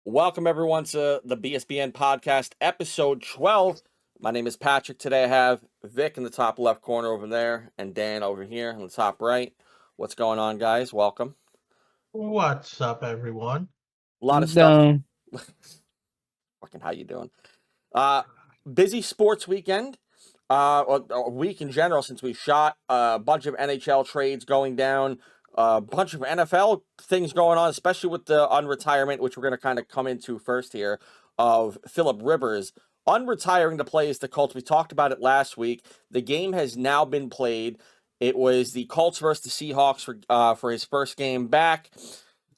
Welcome, everyone, to the BSBN podcast, episode 12. My name is Patrick. Today I have Vic in the top left corner over there and Dan over here in the top right. What's going on, guys? Welcome. What's up, everyone? A lot of stuff. No. Fucking how you doing? Busy sports weekend. Or week in general since we shot a bunch of NHL trades going down, a bunch of NFL things going on, especially with the unretirement, which we're going to kind of come into first here, of Phillip Rivers unretiring to play as the Colts. We talked about it last week. The game has now been played. It was the Colts versus the Seahawks for his first game back.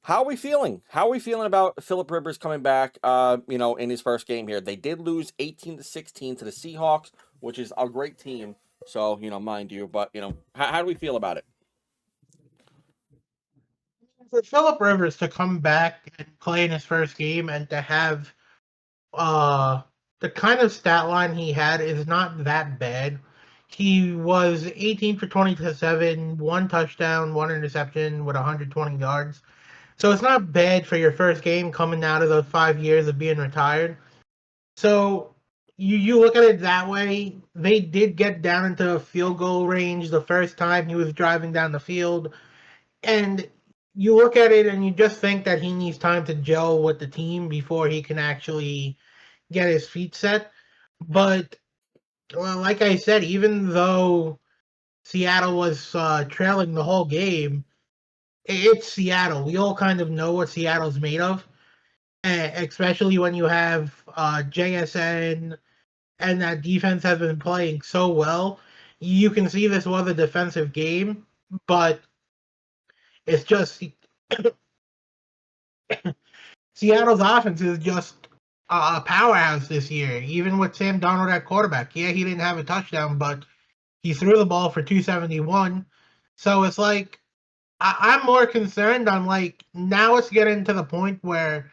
How are we feeling? How are we feeling about Phillip Rivers coming back, in his first game here? They did lose 18-16 to the Seahawks, which is a great team. So, mind you, but, how do we feel about it? For Phillip Rivers to come back and play in his first game and to have the kind of stat line he had is not that bad. He was 18 for 27, one touchdown, one interception with 120 yards. So it's not bad for your first game coming out of those 5 years of being retired. So you look at it that way. They did get down into field goal range the first time he was driving down the field. And you look at it and you just think that he needs time to gel with the team before he can actually get his feet set. But like I said, even though Seattle was trailing the whole game, it's Seattle. We all kind of know what Seattle's made of, especially when you have JSN and that defense has been playing so well. You can see this was a defensive game, but it's just Seattle's offense is just a powerhouse this year, even with Sam Darnold at quarterback. Yeah, he didn't have a touchdown, but he threw the ball for 271. So it's like, I'm more concerned on, now it's getting to the point where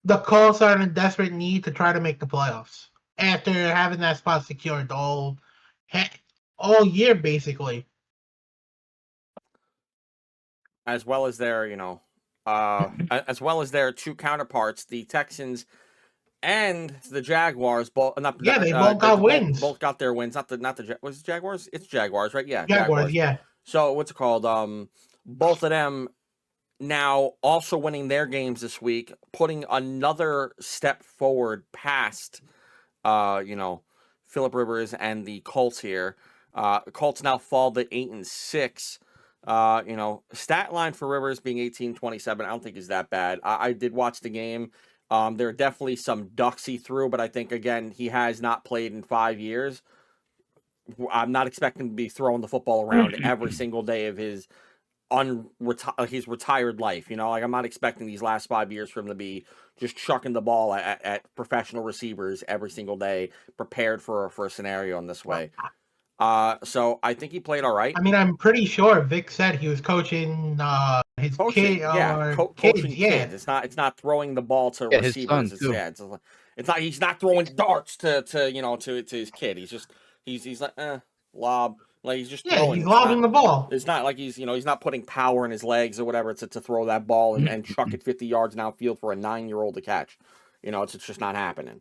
the Colts are in a desperate need to try to make the playoffs after having that spot secured all year, basically. As well as their, as well as their two counterparts, the Texans and the Jaguars. They both got wins. Both got their wins. Was it Jaguars? It's Jaguars, right? Yeah, Jaguars. Yeah. So what's it called? Both of them now also winning their games this week, putting another step forward past, Phillip Rivers and the Colts here. Colts now fall to 8-6. Stat line for Rivers being 18-27, I don't think is that bad. I did watch the game. There are definitely some ducks he threw, but I think, again, he has not played in 5 years. I'm not expecting to be throwing the football around every single day of his retired life. I'm not expecting these last 5 years for him to be just chucking the ball at professional receivers every single day, prepared for a scenario in this way. So I think he played all right. I mean, I'm pretty sure Vic said he was coaching his kid. Coaching kids. It's not throwing the ball to receivers. It's not. He's not throwing darts to his kid. He's like lob. Like he's just throwing. He's lobbing the ball. It's not like he's not putting power in his legs or whatever to throw that ball and chuck it 50 yards downfield for a 9-year-old to catch. It's just not happening.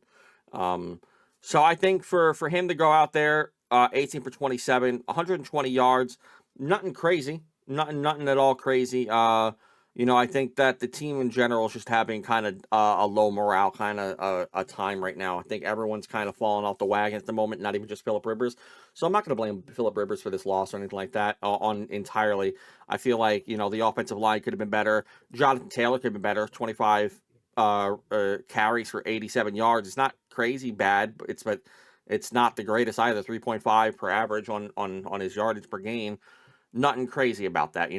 So I think for him to go out there, 18 for 27, 120 yards, nothing crazy, nothing at all crazy. I think that the team in general is just having kind of a low morale kind of a time right now. I think everyone's kind of falling off the wagon at the moment, not even just Phillip Rivers. So I'm not going to blame Phillip Rivers for this loss or anything like that on entirely. I feel like, the offensive line could have been better. Jonathan Taylor could have been better, 25 carries for 87 yards. It's not crazy bad, but it's not the greatest either. 3.5 per average on his yardage per game. Nothing crazy about that.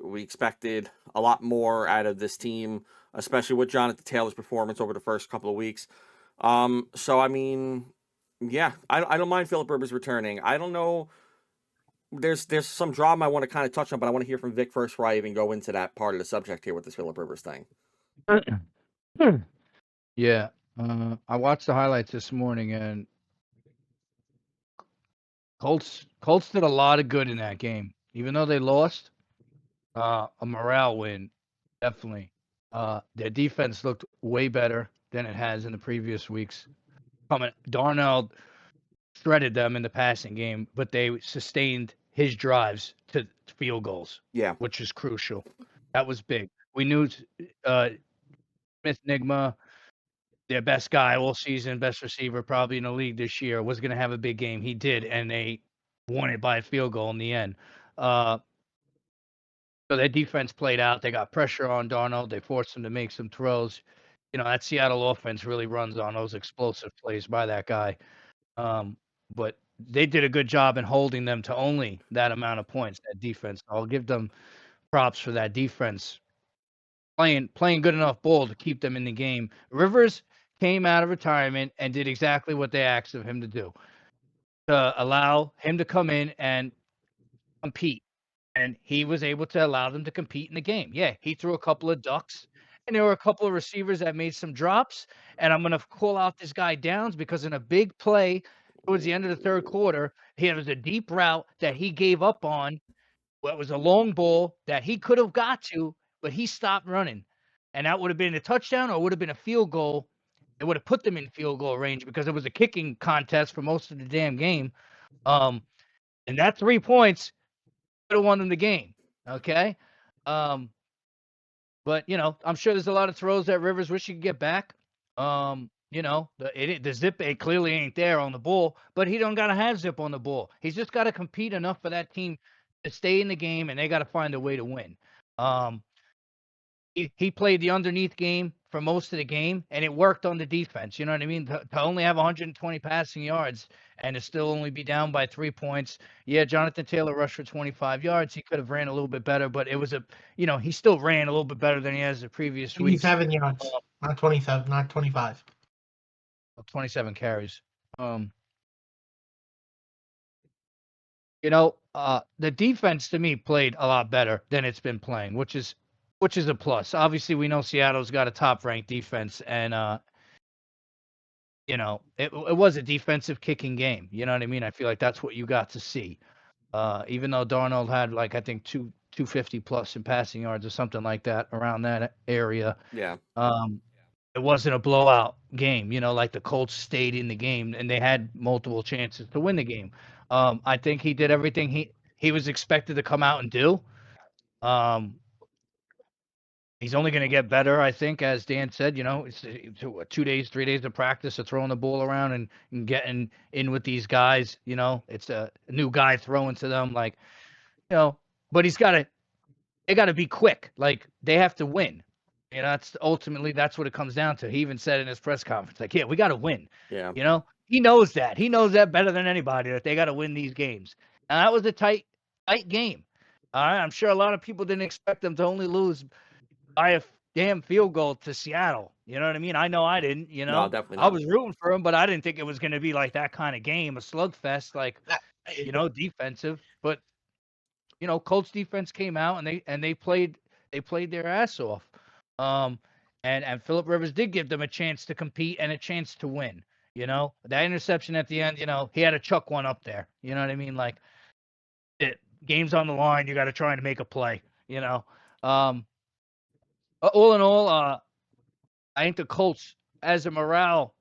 We expected a lot more out of this team, especially with Jonathan Taylor's performance over the first couple of weeks. So I mean, yeah, I don't mind Phillip Rivers returning. I don't know. There's some drama I want to kind of touch on, but I want to hear from Vic first before I even go into that part of the subject here with this Phillip Rivers thing. Yeah. I watched the highlights this morning, and Colts did a lot of good in that game. Even though they lost, a morale win, definitely. Their defense looked way better than it has in the previous weeks. Darnold shredded them in the passing game, but they sustained his drives to field goals, Yeah. which is crucial. That was big. We knew Smith Nigma, their best guy all season, best receiver probably in the league this year, was going to have a big game. He did, and they won it by a field goal in the end. So their defense played out. They got pressure on Darnold. They forced him to make some throws. That Seattle offense really runs on those explosive plays by that guy. But they did a good job in holding them to only that amount of points, that defense. I'll give them props for that defense. Playing good enough ball to keep them in the game. Rivers came out of retirement and did exactly what they asked of him to do, to allow him to come in and compete. And he was able to allow them to compete in the game. Yeah, he threw a couple of ducks, and there were a couple of receivers that made some drops. And I'm going to call out this guy Downs because in a big play towards the end of the third quarter, there was a deep route that he gave up on. Well, it was a long ball that he could have got to, but he stopped running. And that would have been a touchdown or it would have been a field goal. It would have put them in field goal range because it was a kicking contest for most of the damn game. And that 3 points could have won them the game. Okay. But I'm sure there's a lot of throws that Rivers wish he could get back. The zip clearly ain't there on the ball, but he don't got to have zip on the ball. He's just got to compete enough for that team to stay in the game, and they got to find a way to win. He played the underneath game for most of the game, and it worked on the defense. You know what I mean? To only have 120 passing yards and to still only be down by 3 points. Yeah, Jonathan Taylor rushed for 25 yards. He could have ran a little bit better, but it was he still ran a little bit better than he has the previous week. 87 yards, not 27, not 25. 27 carries. The defense to me played a lot better than it's been playing, which is a plus. Obviously, we know Seattle's got a top-ranked defense, and it was a defensive kicking game. You know what I mean? I feel like that's what you got to see. Even though Darnold had I think 250 plus in passing yards or something like that around that area. Yeah. It wasn't a blowout game. Like the Colts stayed in the game and they had multiple chances to win the game. I think he did everything he was expected to come out and do. He's only going to get better, I think, as Dan said. It's 2 days, 3 days of practice of throwing the ball around and getting in with these guys. It's a new guy throwing to them, but they got to be quick. They have to win. That's ultimately what it comes down to. He even said in his press conference, yeah, we got to win. Yeah. He knows that. He knows that better than anybody, that they got to win these games. And that was a tight game. All right. I'm sure a lot of people didn't expect them to only lose by a damn field goal to Seattle. You know what I mean? I know I didn't, No, definitely not. I was rooting for him, but I didn't think it was going to be like that kind of game, a slugfest, defensive. But, Colts defense came out and they played their ass off. And Phillip Rivers did give them a chance to compete and a chance to win. That interception at the end, he had to chuck one up there. You know what I mean? Game's on the line. You got to try and make a play, all in all, I think the Colts, as a morale,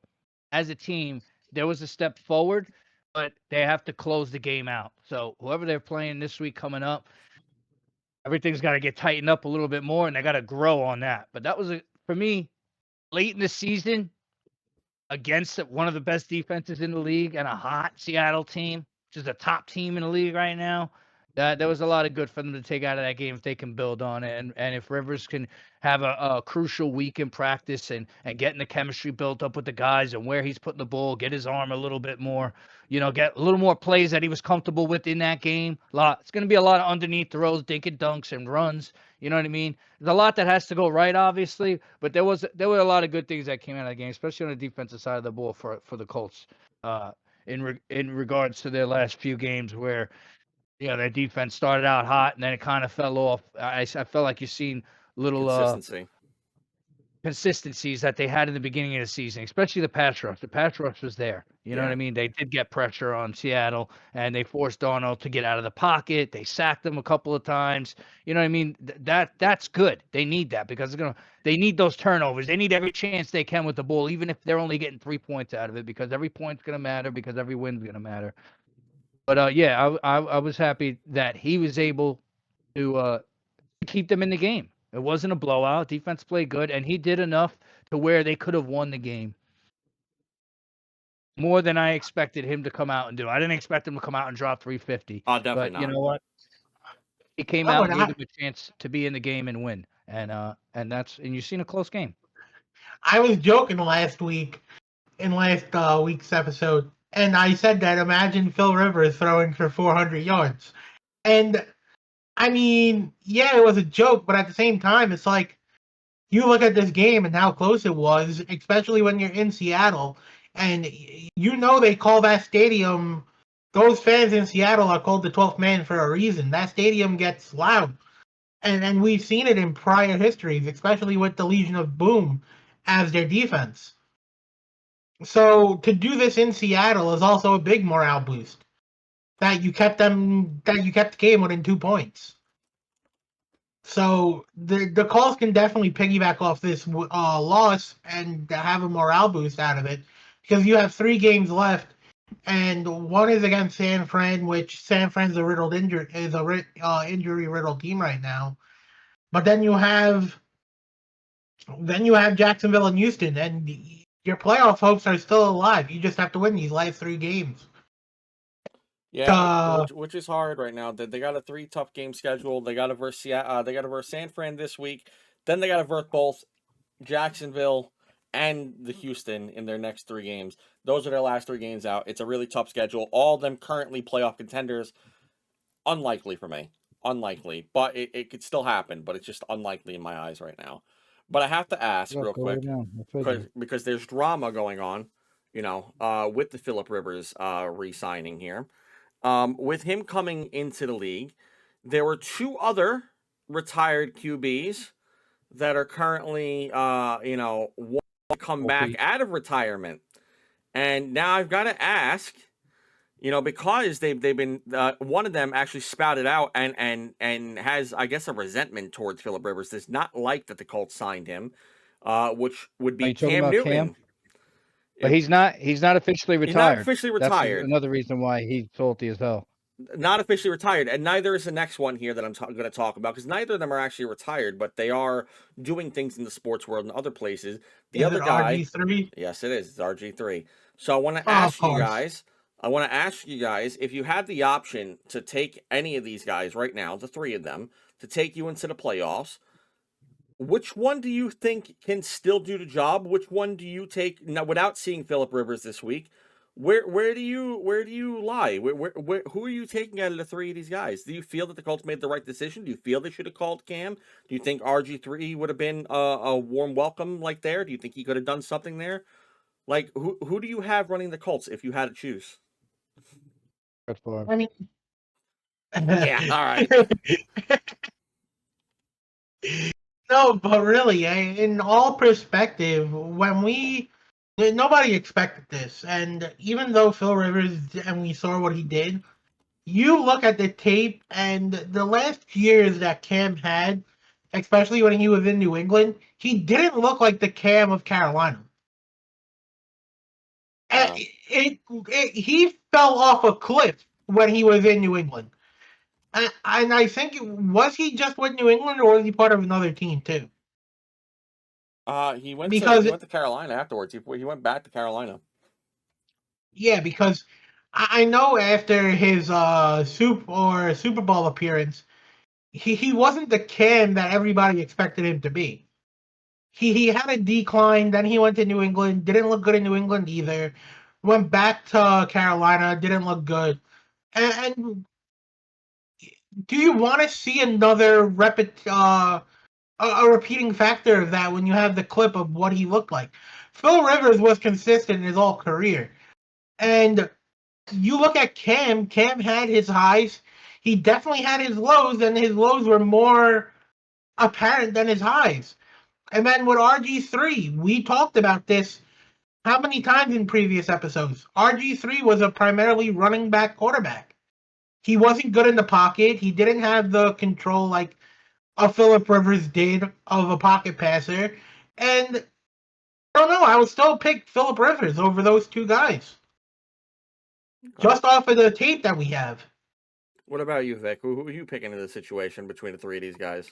as a team, there was a step forward, but they have to close the game out. So whoever they're playing this week coming up, everything's got to get tightened up a little bit more, and they got to grow on that. But that was, for me, late in the season, against one of the best defenses in the league and a hot Seattle team, which is a top team in the league right now. That there was a lot of good for them to take out of that game if they can build on it. And if Rivers can have a crucial week in practice and getting the chemistry built up with the guys and where he's putting the ball, get his arm a little bit more, get a little more plays that he was comfortable with in that game. It's going to be a lot of underneath throws, dink and dunks and runs. You know what I mean? There's a lot that has to go right, obviously, but there were a lot of good things that came out of the game, especially on the defensive side of the ball for the Colts in regards to their last few games where their defense started out hot and then it kind of fell off. I felt like you've seen little consistency. consistencies that they had in the beginning of the season, especially the pass rush. The pass rush was there. You know what I mean? They did get pressure on Seattle, and they forced Darnold to get out of the pocket. They sacked him a couple of times. You know what I mean? That's good. They need that because they need those turnovers. They need every chance they can with the ball, even if they're only getting 3 points out of it, because every point's gonna matter, because every win's gonna matter. But yeah, I was happy that he was able to keep them in the game. It wasn't a blowout. Defense played good, and he did enough to where they could have won the game. More than I expected him to come out and do. I didn't expect him to come out and drop 350. Oh, definitely But not. you know what? He came out and gave them a chance to be in the game and win. And you've seen a close game. I was joking last week's episode, and I said that imagine Phil Rivers throwing for 400 yards. And I mean, yeah, it was a joke, but at the same time, it's like you look at this game and how close it was, especially when you're in Seattle, and you know they call that stadium. Those fans in Seattle are called the 12th man for a reason. That stadium gets loud, and we've seen it in prior histories, especially with the Legion of Boom as their defense. So to do this in Seattle is also a big morale boost. That you kept the game within 2 points. So the Colts can definitely piggyback off this loss and have a morale boost out of it, because you have 3 games left, and one is against San Fran, which San Fran's injury riddled team right now. But then you have Jacksonville and Houston, and your playoff hopes are still alive. You just have to win these last 3 games. Yeah, which is hard right now. They got a 3 tough game scheduled. They got to verse San Fran this week. Then they got to verse both Jacksonville and the Houston in their next 3 games. Those are their last 3 games out. It's a really tough schedule. All of them currently playoff contenders. Unlikely for me. Unlikely. But it could still happen, but it's just unlikely in my eyes right now. But I have to ask real quick, because there's drama going on, with the Phillip Rivers re-signing here. With him coming into the league, there were 2 other retired QBs that are currently, one come back out of retirement. And now I've got to ask, because they've been, one of them actually spouted out and has, I guess, a resentment towards Phillip Rivers. Does not like that the Colts signed him, which would be Cam Newton. But he's not officially retired. He's not officially retired. That's another reason why he's salty as hell. Not officially retired, and neither is the next one here that I'm going to talk about, because neither of them are actually retired, but they are doing things in the sports world and other places. The other guy, RG3? Yes, it is. It's RG3. So I want to ask you guys, if you had the option to take any of these guys right now, the 3 of them, to take you into the playoffs, which one do you think can still do the job? Which one do you take now without seeing Phillip Rivers this week? Where do you lie? Who are you taking out of the 3 of these guys? Do you feel that the Colts made the right decision? Do you feel they should have called Cam? Do you think RG3 would have been a warm welcome there? Do you think he could have done something there? Like, who do you have running the Colts if you had to choose? I mean, yeah, all right. No, but really, in all perspective, nobody expected this, and even though Phil Rivers, and we saw what he did, you look at the tape, and the last years that Cam had, especially when he was in New England, he didn't look like the Cam of Carolina. Wow. He fell off a cliff when he was in New England. And I think, was he just with New England, or was he part of another team too? He went to Carolina afterwards. He went back to Carolina. Yeah, because I know after his Super Bowl appearance, he wasn't the Cam that everybody expected him to be. He had a decline. Then he went to New England. Didn't look good in New England either. Went back to Carolina. Didn't look good. And do you want to see another a repeating factor of that when you have the clip of what he looked like? Phil Rivers was consistent in his whole career. And you look at Cam had his highs. He definitely had his lows, and his lows were more apparent than his highs. And then with RG3, we talked about this how many times in previous episodes? RG3 was a primarily running back quarterback. He wasn't good in the pocket. He didn't have the control like a Phillip Rivers did of a pocket passer. And I don't know, I would still pick Phillip Rivers over those two guys. Just off of the tape that we have. What about you, Vic? Who are you picking in the situation between the three of these guys?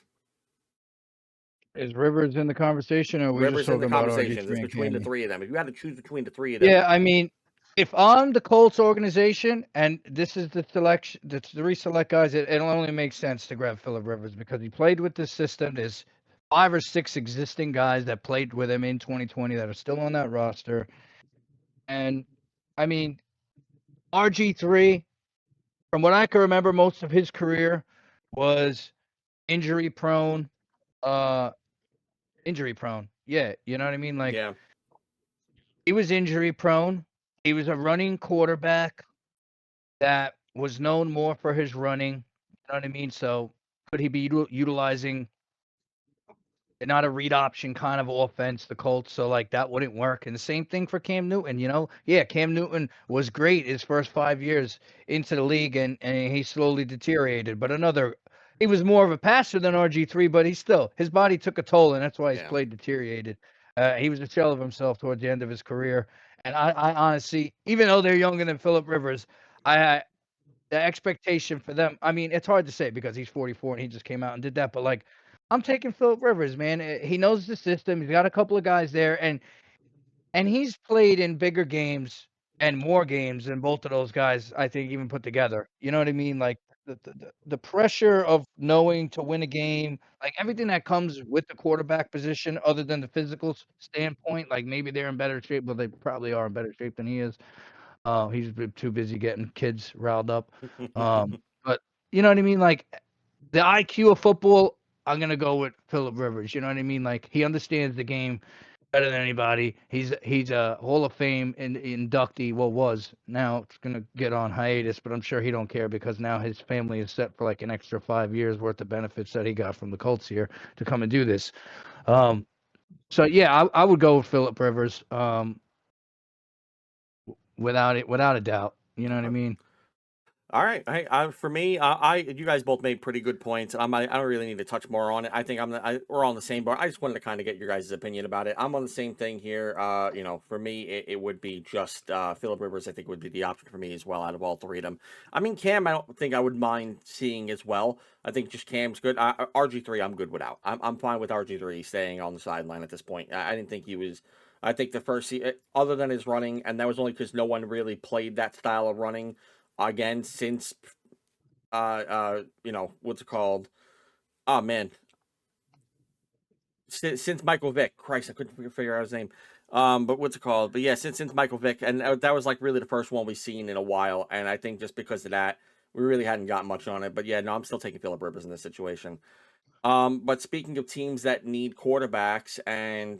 Is Rivers in the conversation, or are we just Rivers in talking the about conversation. RG3 It's and between the Cammy? three of them. If you had to choose between the three of them, Yeah, I mean, if I'm the Colts organization and this is the selection, the three select guys, it'll only make sense to grab Phillip Rivers because he played with this system. There's 5 or 6 existing guys that played with him in 2020 that are still on that roster. And I mean, RG3, from what I can remember, most of his career was injury prone. Injury prone. Yeah, you know what I mean? Like, yeah, he was injury prone. He was a running quarterback that was known more for his running. You know what I mean? So could he be utilizing not a read option kind of offense, the Colts? So like that wouldn't work. And the same thing for Cam Newton. You know, yeah, Cam Newton was great his first 5 years into the league, and he slowly deteriorated. But he was more of a passer than RG3, but his body took a toll, and that's why his yeah. play deteriorated. He was a shell of himself towards the end of his career. And I honestly, even though they're younger than Phillip Rivers, I the expectation for them. I mean, it's hard to say because he's 44 and he just came out and did that. But like, I'm taking Phillip Rivers, man. He knows the system. He's got a couple of guys there, and he's played in bigger games and more games than both of those guys, I think, even put together. You know what I mean? Like the pressure of knowing to win a game, like everything that comes with the quarterback position, other than the physical standpoint. Like maybe they're in better shape, but they probably are in better shape than he is. He's too busy getting kids riled up. But you know what I mean? Like the IQ of football, I'm gonna go with Phillip Rivers. You know what I mean? Like he understands the game better than anybody. He's a Hall of Fame inductee. Well, was now it's gonna get on hiatus, but I'm sure he don't care because now his family is set for like an extra 5 years worth of benefits that he got from the Colts here to come and do this. So yeah, I would go with Phillip Rivers. Without a doubt. You know what I mean? All right. Hey, for me, you guys both made pretty good points. I don't really need to touch more on it. I think we're on the same bar. I just wanted to kind of get your guys' opinion about it. I'm on the same thing here. For me, it would be just Phillip Rivers. I think would be the option for me as well out of all three of them. I mean, Cam, I don't think I would mind seeing as well. I think just Cam's good. RG3, I'm good without. I'm fine with RG3 staying on the sideline at this point. I didn't think he was. I think the first, other than his running, and that was only because no one really played that style of running again since what's it called? Oh man, since Michael Vick. Christ, I couldn't figure out his name. But what's it called? But yeah, since Michael Vick, and that was like really the first one we've seen in a while. And I think just because of that, we really hadn't got much on it. But yeah, no, I'm still taking Phillip Rivers in this situation. But speaking of teams that need quarterbacks and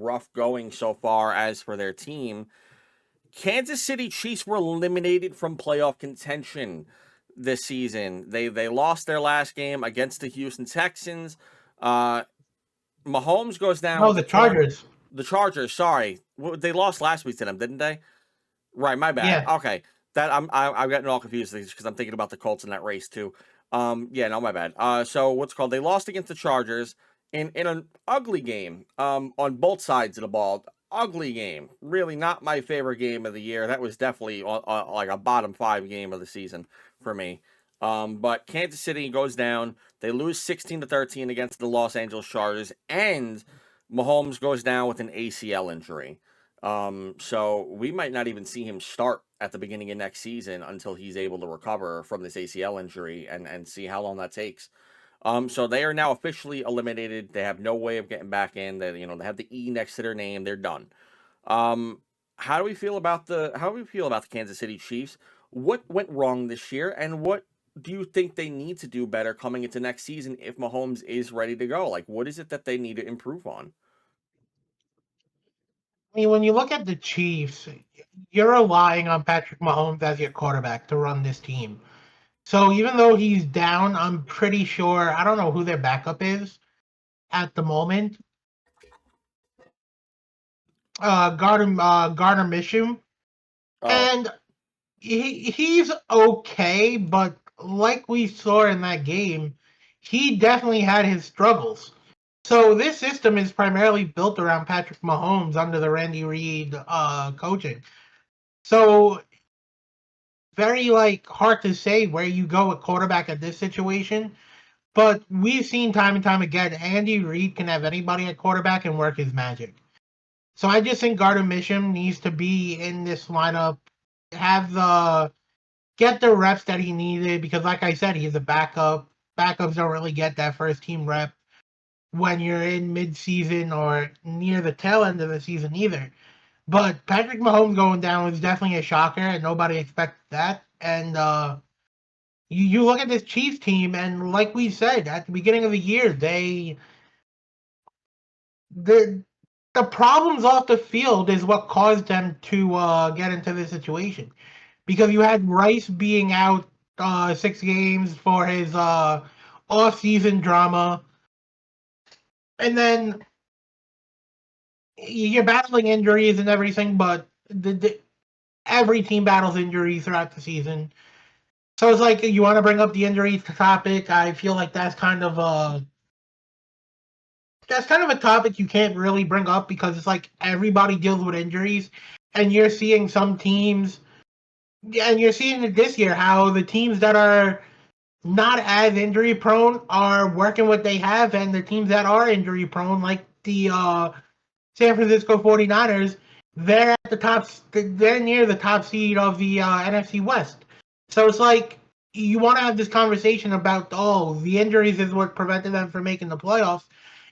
rough going so far as for their team, Kansas City Chiefs were eliminated from playoff contention this season. They lost their last game against the Houston Texans. Mahomes goes down No, with the Chargers. The Chargers, sorry. They lost last week to them, didn't they? Right, my bad. Yeah. Okay. I'm getting all confused because I'm thinking about the Colts in that race too. Yeah, no, my bad. So what's called? They lost against the Chargers in an ugly game. On both sides of the ball. Ugly game. Really not my favorite game of the year. That was definitely like a bottom 5 game of the season for me. But Kansas City goes down. They lose 16-13 against the Los Angeles Chargers, and Mahomes goes down with an ACL injury. So we might not even see him start at the beginning of next season until he's able to recover from this ACL injury and see how long that takes. So they are now officially eliminated. They have no way of getting back in. They have the E next to their name. They're done. How do we feel about the Kansas City Chiefs? What went wrong this year, and what do you think they need to do better coming into next season if Mahomes is ready to go? Like, what is it that they need to improve on? I mean, when you look at the Chiefs, you're relying on Patrick Mahomes as your quarterback to run this team. So even though he's down, I'm pretty sure, I don't know who their backup is at the moment, Gardner Minshew, Oh, and he's okay, but like we saw in that game, he definitely had his struggles. So this system is primarily built around Patrick Mahomes under the Randy Reid coaching. So very hard to say where you go at quarterback at this situation. But we've seen time and time again, Andy Reid can have anybody at quarterback and work his magic. So I just think Gardner Minshew needs to be in this lineup, have the get the reps that he needed because, like I said, he's a backup. Backups don't really get that first team rep when you're in mid-season or near the tail end of the season either. But Patrick Mahomes going down was definitely a shocker, and nobody expected that. And you look at this Chiefs team, and like we said at the beginning of the year, the the problems off the field is what caused them to get into this situation. Because you had Rice being out 6 games for his off-season drama, and then you're battling injuries and everything. But every team battles injuries throughout the season, so it's like you want to bring up the injuries topic. I feel like that's kind of a topic you can't really bring up because it's like everybody deals with injuries, and you're seeing some teams, and you're seeing it this year how the teams that are not as injury prone are working what they have, and the teams that are injury prone, like the San Francisco 49ers, they're at the top. They're near the top seed of the NFC West. So it's like you want to have this conversation about the injuries is what prevented them from making the playoffs.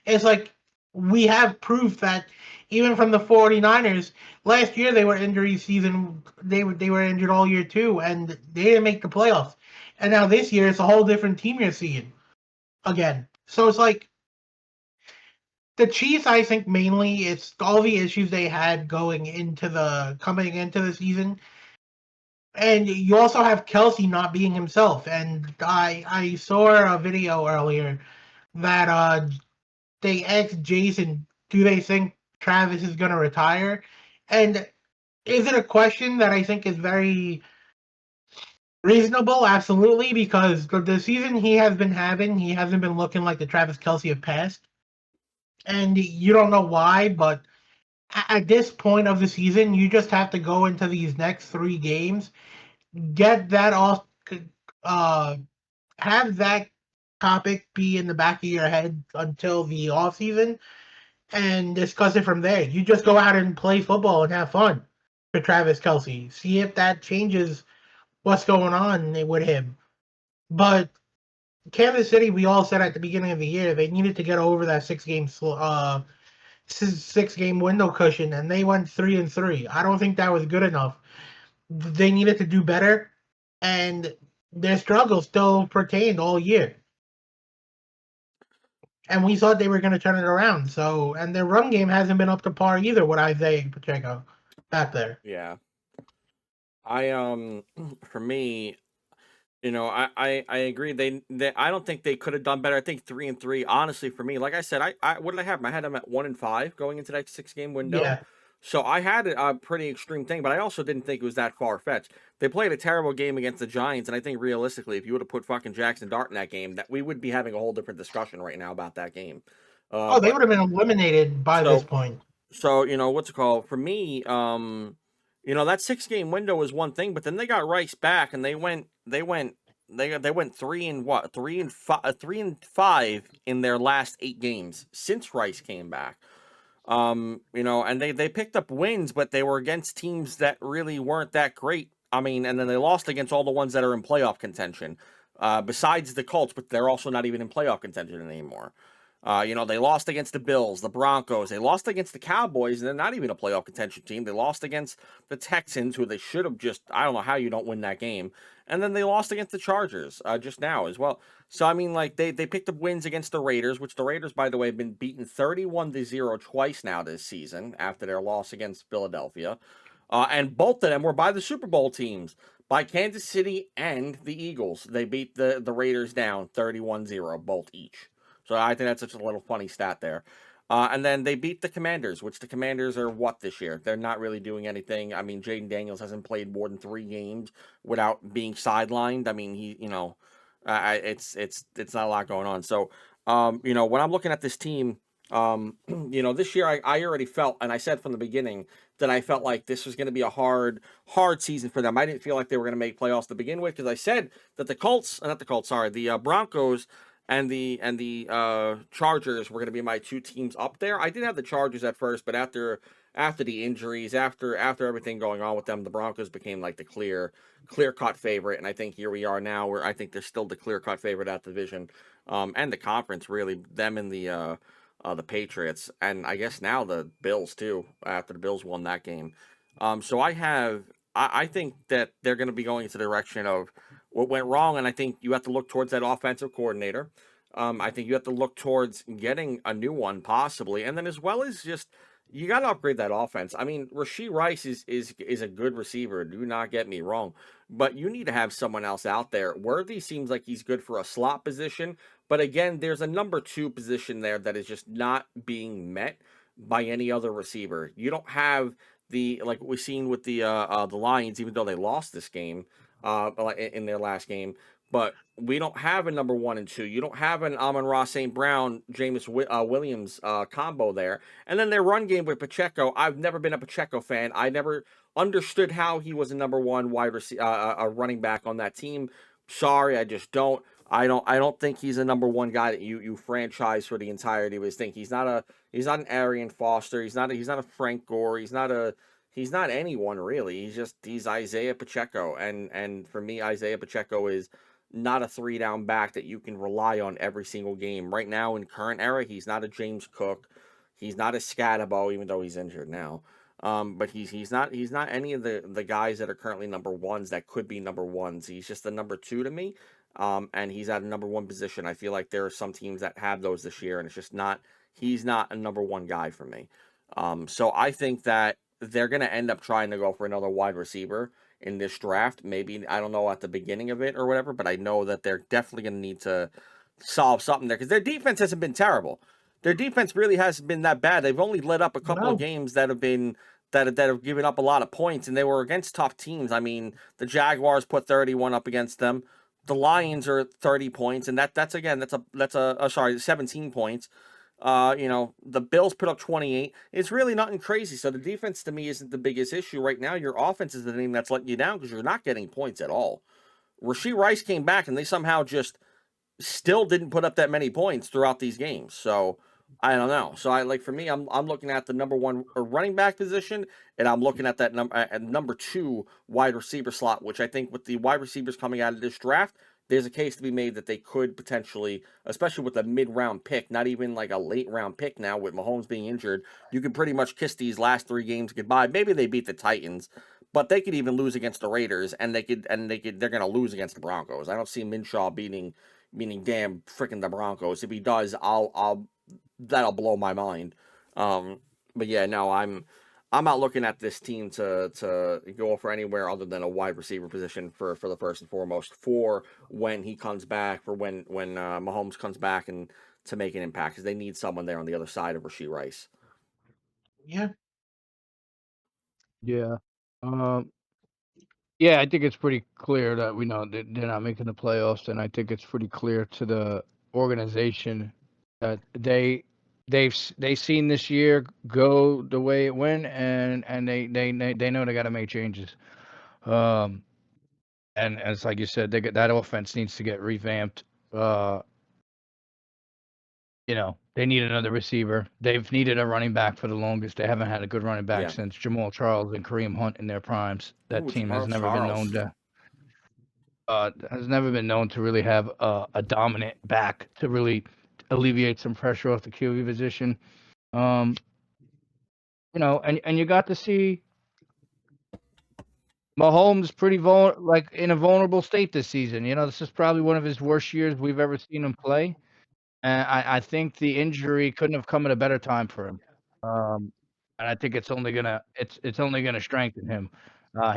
It's like we have proof that even from the 49ers last year they were injury season. They were injured all year too, and they didn't make the playoffs. And now this year it's a whole different team you're seeing again. So it's like the Chiefs, I think mainly it's all the issues they had coming into the season, and you also have Kelsey not being himself. And I saw a video earlier that they asked Jason, do they think Travis is going to retire? And is it a question that I think is very reasonable? Absolutely, because the season he has been having, he hasn't been looking like the Travis Kelsey of past, and you don't know why, but at this point of the season, you just have to go into these next 3 games, get that off, uh, have that topic be in the back of your head until the off season, and discuss it from there. You just go out and play football and have fun for Travis Kelsey. See if that changes what's going on with him. But Kansas City, we all said at the beginning of the year, they needed to get over that 6-game window cushion, and they went 3-3. I don't think that was good enough. They needed to do better, and their struggles still pertained all year. And we thought they were going to turn it around. So, and their run game hasn't been up to par either with Isaiah Pacheco back there. yeah. For me, I agree. They I don't think they could have done better. I think 3-3. Honestly, for me, like I said, I what did I have? I had them at 1-5 going into that 6-game window. Yeah. So I had a pretty extreme thing, but I also didn't think it was that far fetched. They played a terrible game against the Giants, and I think realistically, if you would have put fucking Jackson Dart in that game, that we would be having a whole different discussion right now about that game. They But would have been eliminated by this so point. so what's it called for me? That 6-game window was one thing, but then they got Rice back, and they went 3-5 in their last 8 games since Rice came back. And they picked up wins, but they were against teams that really weren't that great. I mean, and then they lost against all the ones that are in playoff contention, besides the Colts, but they're also not even in playoff contention anymore. They lost against the Bills, the Broncos. They lost against the Cowboys, and they're not even a playoff contention team. They lost against the Texans, who they should have I don't know how you don't win that game. And then they lost against the Chargers just now as well. So, I mean, they picked up wins against the Raiders, which the Raiders, by the way, have been beaten 31-0 twice now this season after their loss against Philadelphia. And both of them were by the Super Bowl teams, by Kansas City and the Eagles. They beat the Raiders down 31-0, both each. So I think that's such a little funny stat there. And then they beat the Commanders, which the Commanders are what this year? They're not really doing anything. I mean, Jaden Daniels hasn't played more than 3 games without being sidelined. I mean, it's not a lot going on. So, when I'm looking at this team, this year I already felt, and I said from the beginning that I felt like this was going to be a hard season for them. I didn't feel like they were going to make playoffs to begin with because I said that the Broncos and the Chargers were going to be my 2 teams up there. I did have the Chargers at first, but after the injuries, after everything going on with them, the Broncos became like the clear cut favorite. And I think here we are now, where I think they're still the clear cut favorite at the division, and the conference, really, them and the Patriots, and I guess now the Bills too. After the Bills won that game, so I think that they're going to be going into the direction of what went wrong, and I think you have to look towards that offensive coordinator. I think you have to look towards getting a new one possibly, and then as well as just you got to upgrade that offense. I mean, Rashee Rice is a good receiver. Do not get me wrong, but you need to have someone else out there. Worthy seems like he's good for a slot position, but again, there's a number 2 position there that is just not being met by any other receiver. You don't have like we've seen with the Lions, even though they lost this game in their last game. But we don't have a number 1 and 2. You don't have an Amon-Ra St. Brown, Jameis Williams combo there. And then their run game with Pacheco. I've never been a Pacheco fan. I never understood how he was a number 1 a running back on that team. Sorry, I just don't. I don't think he's a number 1 guy that you franchise for the entirety of his thing. He's not an Arian Foster. He's not a Frank Gore. He's not anyone really. He's Isaiah Pacheco. And for me, Isaiah Pacheco is not a 3-down back that you can rely on every single game. Right now in current era, he's not a James Cook. He's not a Scatabo, even though he's injured now. But he's not any of the guys that are currently number 1s that could be number 1s. He's just a number 2 to me. And he's at a number 1 position. I feel like there are some teams that have those this year, and he's not a number 1 guy for me. So I think that they're going to end up trying to go for another wide receiver in this draft. Maybe, I don't know, at the beginning of it or whatever, but I know that they're definitely going to need to solve something there because their defense hasn't been terrible. Their defense really hasn't been that bad. They've only let up a couple of games that have been that have given up a lot of points, and they were against tough teams. I mean, the Jaguars put 31 up against them. The Lions are 30 points, and that's 17 points. The Bills put up 28. It's really nothing crazy. So the defense to me isn't the biggest issue right now. Your offense is the thing that's letting you down because you're not getting points at all. Rashee Rice came back and they somehow just still didn't put up that many points throughout these games. So I don't know. So for me, I'm looking at the number 1 running back position, and I'm looking at that number 2 wide receiver slot, which I think with the wide receivers coming out of this draft, there's a case to be made that they could potentially, especially with a mid-round pick, not even like a late-round pick now with Mahomes being injured, you could pretty much kiss these last 3 games goodbye. Maybe they beat the Titans, but they could even lose against the Raiders, and they're going to lose against the Broncos. I don't see Minshew meaning damn freaking the Broncos. If he does, that'll blow my mind. But yeah, no, I'm not looking at this team to go for anywhere other than a wide receiver position for the first and foremost, for when he comes back, for when Mahomes comes back and to make an impact, because they need someone there on the other side of Rashee Rice. Yeah. Yeah. Yeah, I think it's pretty clear that we know that they're not making the playoffs, and I think it's pretty clear to the organization that they've seen this year go the way it went, and they know they got to make changes. And it's like you said, that offense needs to get revamped. They need another receiver. They've needed a running back for the longest. They haven't had a good running back since Jamal Charles and Kareem Hunt in their primes. That team has never been known to really have a dominant back to really alleviate some pressure off the QB position. And you got to see Mahomes pretty in a vulnerable state this season. This is probably one of his worst years we've ever seen him play. And I think the injury couldn't have come at a better time for him. And I think it's only gonna strengthen him.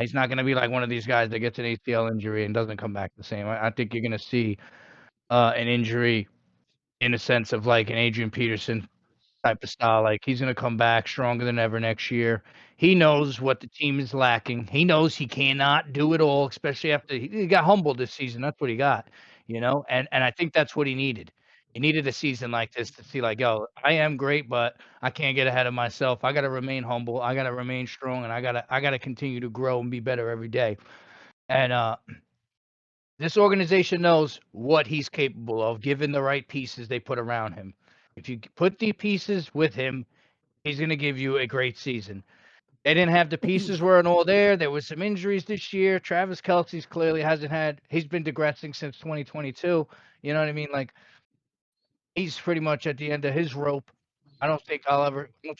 He's not gonna be like one of these guys that gets an ACL injury and doesn't come back the same. I think you're gonna see an injury in a sense of like an Adrian Peterson type of style. Like, he's going to come back stronger than ever next year. He knows what the team is lacking. He knows he cannot do it all, especially after he got humbled this season. That's what he got, and I think that's what he needed. He needed a season like this to see, like, yo, I am great, but I can't get ahead of myself. I got to remain humble. I got to remain strong, and I got to continue to grow and be better every day. And this organization knows what he's capable of, given the right pieces they put around him. If you put the pieces with him, he's going to give you a great season. They didn't have the pieces weren't all there. There was some injuries this year. Travis Kelce's clearly he's been digressing since 2022. You know what I mean? Like, he's pretty much at the end of his rope. I don't think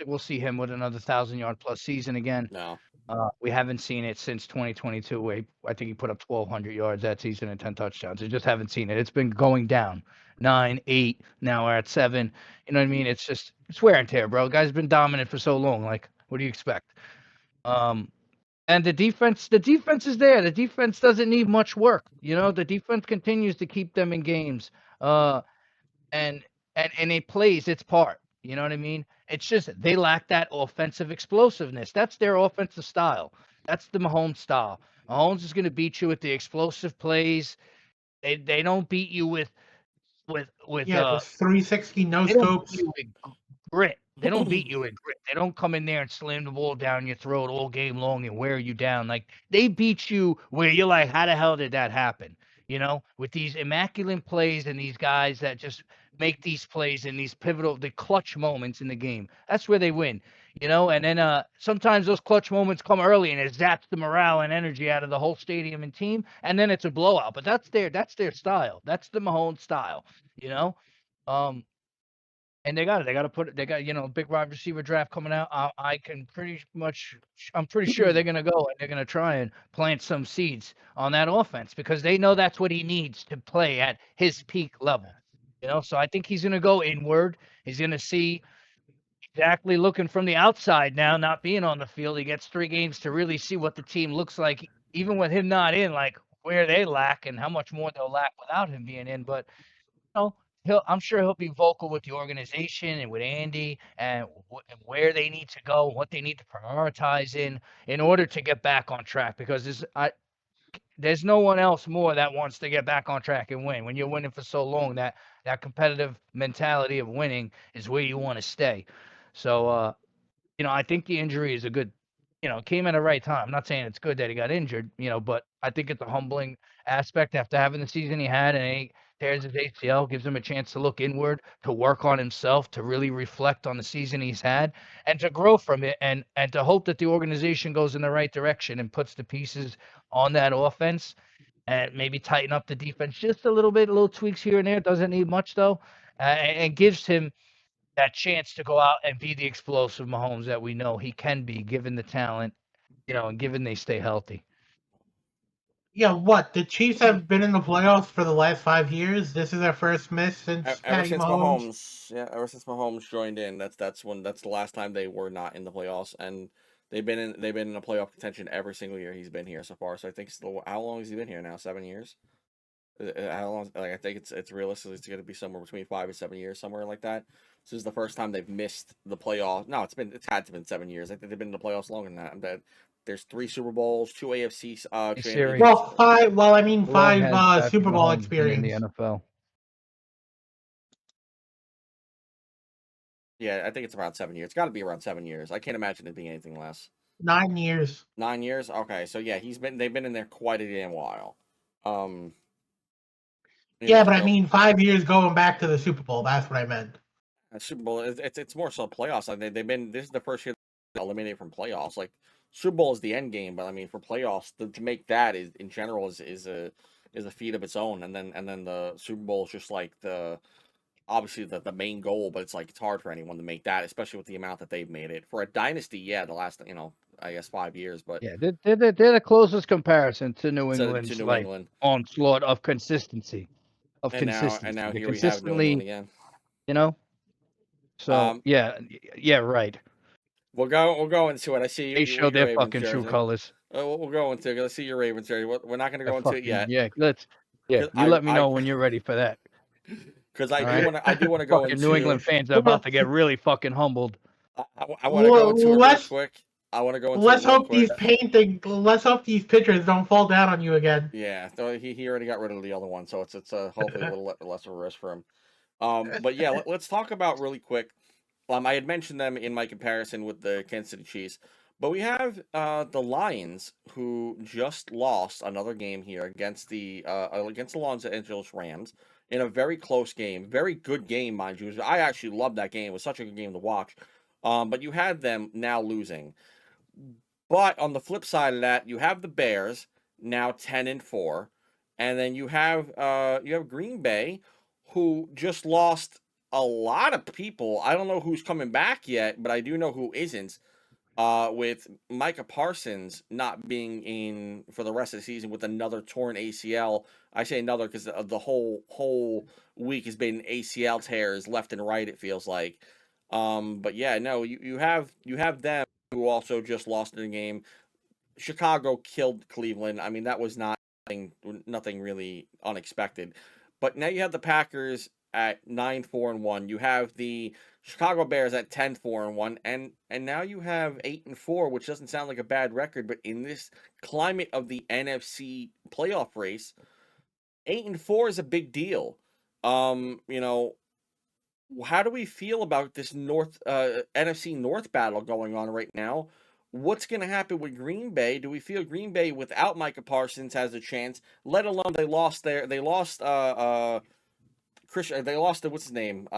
we'll see him with another 1,000-yard plus season again. No. We haven't seen it since 2022. Where I think he put up 1,200 yards that season and 10 touchdowns. We just haven't seen it. It's been going down. 9, 8. Now we're at 7. You know what I mean? It's wear and tear, bro. The guy's been dominant for so long. Like, what do you expect? And the defense is there. The defense doesn't need much work. The defense continues to keep them in games. And it plays its part. You know what I mean? It's just they lack that offensive explosiveness. That's their offensive style. That's the Mahomes style. Mahomes is going to beat you with the explosive plays. They don't beat you with this 360 no they don't scopes. beat you with grit. They don't beat you with grit. They don't come in there and slam the ball down your throat all game long and wear you down. Like, they beat you where you're like, how the hell did that happen? With these immaculate plays and these guys that just make these plays in these the clutch moments in the game. That's where they win. And then sometimes those clutch moments come early and it zaps the morale and energy out of the whole stadium and team, and then it's a blowout. But that's their style. That's the Mahomes style. And they got it. They got a big wide receiver draft coming out. I'm pretty sure they're gonna go and they're gonna try and plant some seeds on that offense because they know that's what he needs to play at his peak level. So I think he's gonna go inward. He's gonna see exactly looking from the outside now, not being on the field. He gets 3 games to really see what the team looks like, even with him not in, like where they lack and how much more they'll lack without him being in. But I'm sure he'll be vocal with the organization and with Andy and where they need to go, what they need to prioritize in order to get back on track. Because there's no one else more that wants to get back on track and win. When you're winning for so long, that competitive mentality of winning is where you want to stay. So, I think the injury is a good, came at the right time. I'm not saying it's good that he got injured, but I think it's a humbling aspect after having the season he had, and he tears his ACL, gives him a chance to look inward, to work on himself, to really reflect on the season he's had, and to grow from it, and to hope that the organization goes in the right direction and puts the pieces on that offense and maybe tighten up the defense just a little bit, little tweaks here and there. Doesn't need much, though, and gives him that chance to go out and be the explosive Mahomes that we know he can be, given the talent, and given they stay healthy. Yeah, what? The Chiefs have been in the playoffs for the last 5 years. This is their first miss since Ever since Mahomes. Mahomes, ever since Mahomes joined in, that's the last time they were not in the playoffs, and they've been in a playoff contention every single year he's been here so far. So I think how long has he been here now? 7 years. How long? Like, I think it's realistically it's going to be somewhere between 5 and 7 years, somewhere like that. This is the first time they've missed the playoff. No, it's had to been 7 years. I think they've been in the playoffs longer than that. There's 3 Super Bowls, 2 AFC Series. Well, 5. Well, I mean, 5 Patrick Super Bowl Mahomes experience in the NFL. Yeah, I think it's around 7 years. It's got to be around 7 years. I can't imagine it being anything less. 9 years. 9 years. Okay, so yeah, they've been in there quite a damn while. Yeah, but I mean 5 years going back to the Super Bowl. That's what I meant. Super Bowl. It's more so playoffs. Like this is the first year they eliminated from playoffs. Like, Super Bowl is the end game, but I mean, for playoffs to make that in general is a feat of its own. And then the Super Bowl is just like obviously the main goal, but it's like it's hard for anyone to make that, especially with the amount that they've made it for a dynasty. Yeah, the last I guess 5 years, but yeah, they're the closest comparison to New England's onslaught of consistency. And now here we have New England again. So yeah, right. We'll go into it. I see they show their fucking true colors. We'll go into it. Let's see your Ravens jersey. We're not going to go into it yet. Yeah, let me know when you're ready for that. because I All do right. want to. I do want to go Fucking into. New England fans are about to get really fucking humbled. I want to go into it real Let's quick. I want to go into it let's real hope quick. let's hope these pitchers don't fall down on you again. Yeah, so he already got rid of the other one, so it's hopefully a little less of a risk for him. But yeah, let's talk about really quick. I had mentioned them in my comparison with the Kansas City Chiefs, but we have the Lions, who just lost another game here against the Los Angeles Rams in a very close game, very good game, mind you. I actually loved that game. It was such a good game to watch. But you had them now losing. But on the flip side of that, you have the Bears now 10-4, and then you have Green Bay, who just lost a lot of people. I don't know who's coming back yet, but I do know who isn't. With Micah Parsons not being in for the rest of the season with another torn ACL. I say another because the whole week has been ACL tears left and right. It feels like. But yeah, no, you have them who also just lost in the game. Chicago killed Cleveland. I mean, that was nothing really unexpected. But now you have the Packers at 9-4-1. You have the Chicago Bears at 10-4-1, and now you have 8-4, which doesn't sound like a bad record, but in this climate of the NFC playoff race, 8-4 is a big deal. You know, how do we feel about this NFC North battle going on right now? What's going to happen with Green Bay? Do we feel Green Bay without Micah Parsons has a chance? Let alone they lost Christian. They lost what's his name?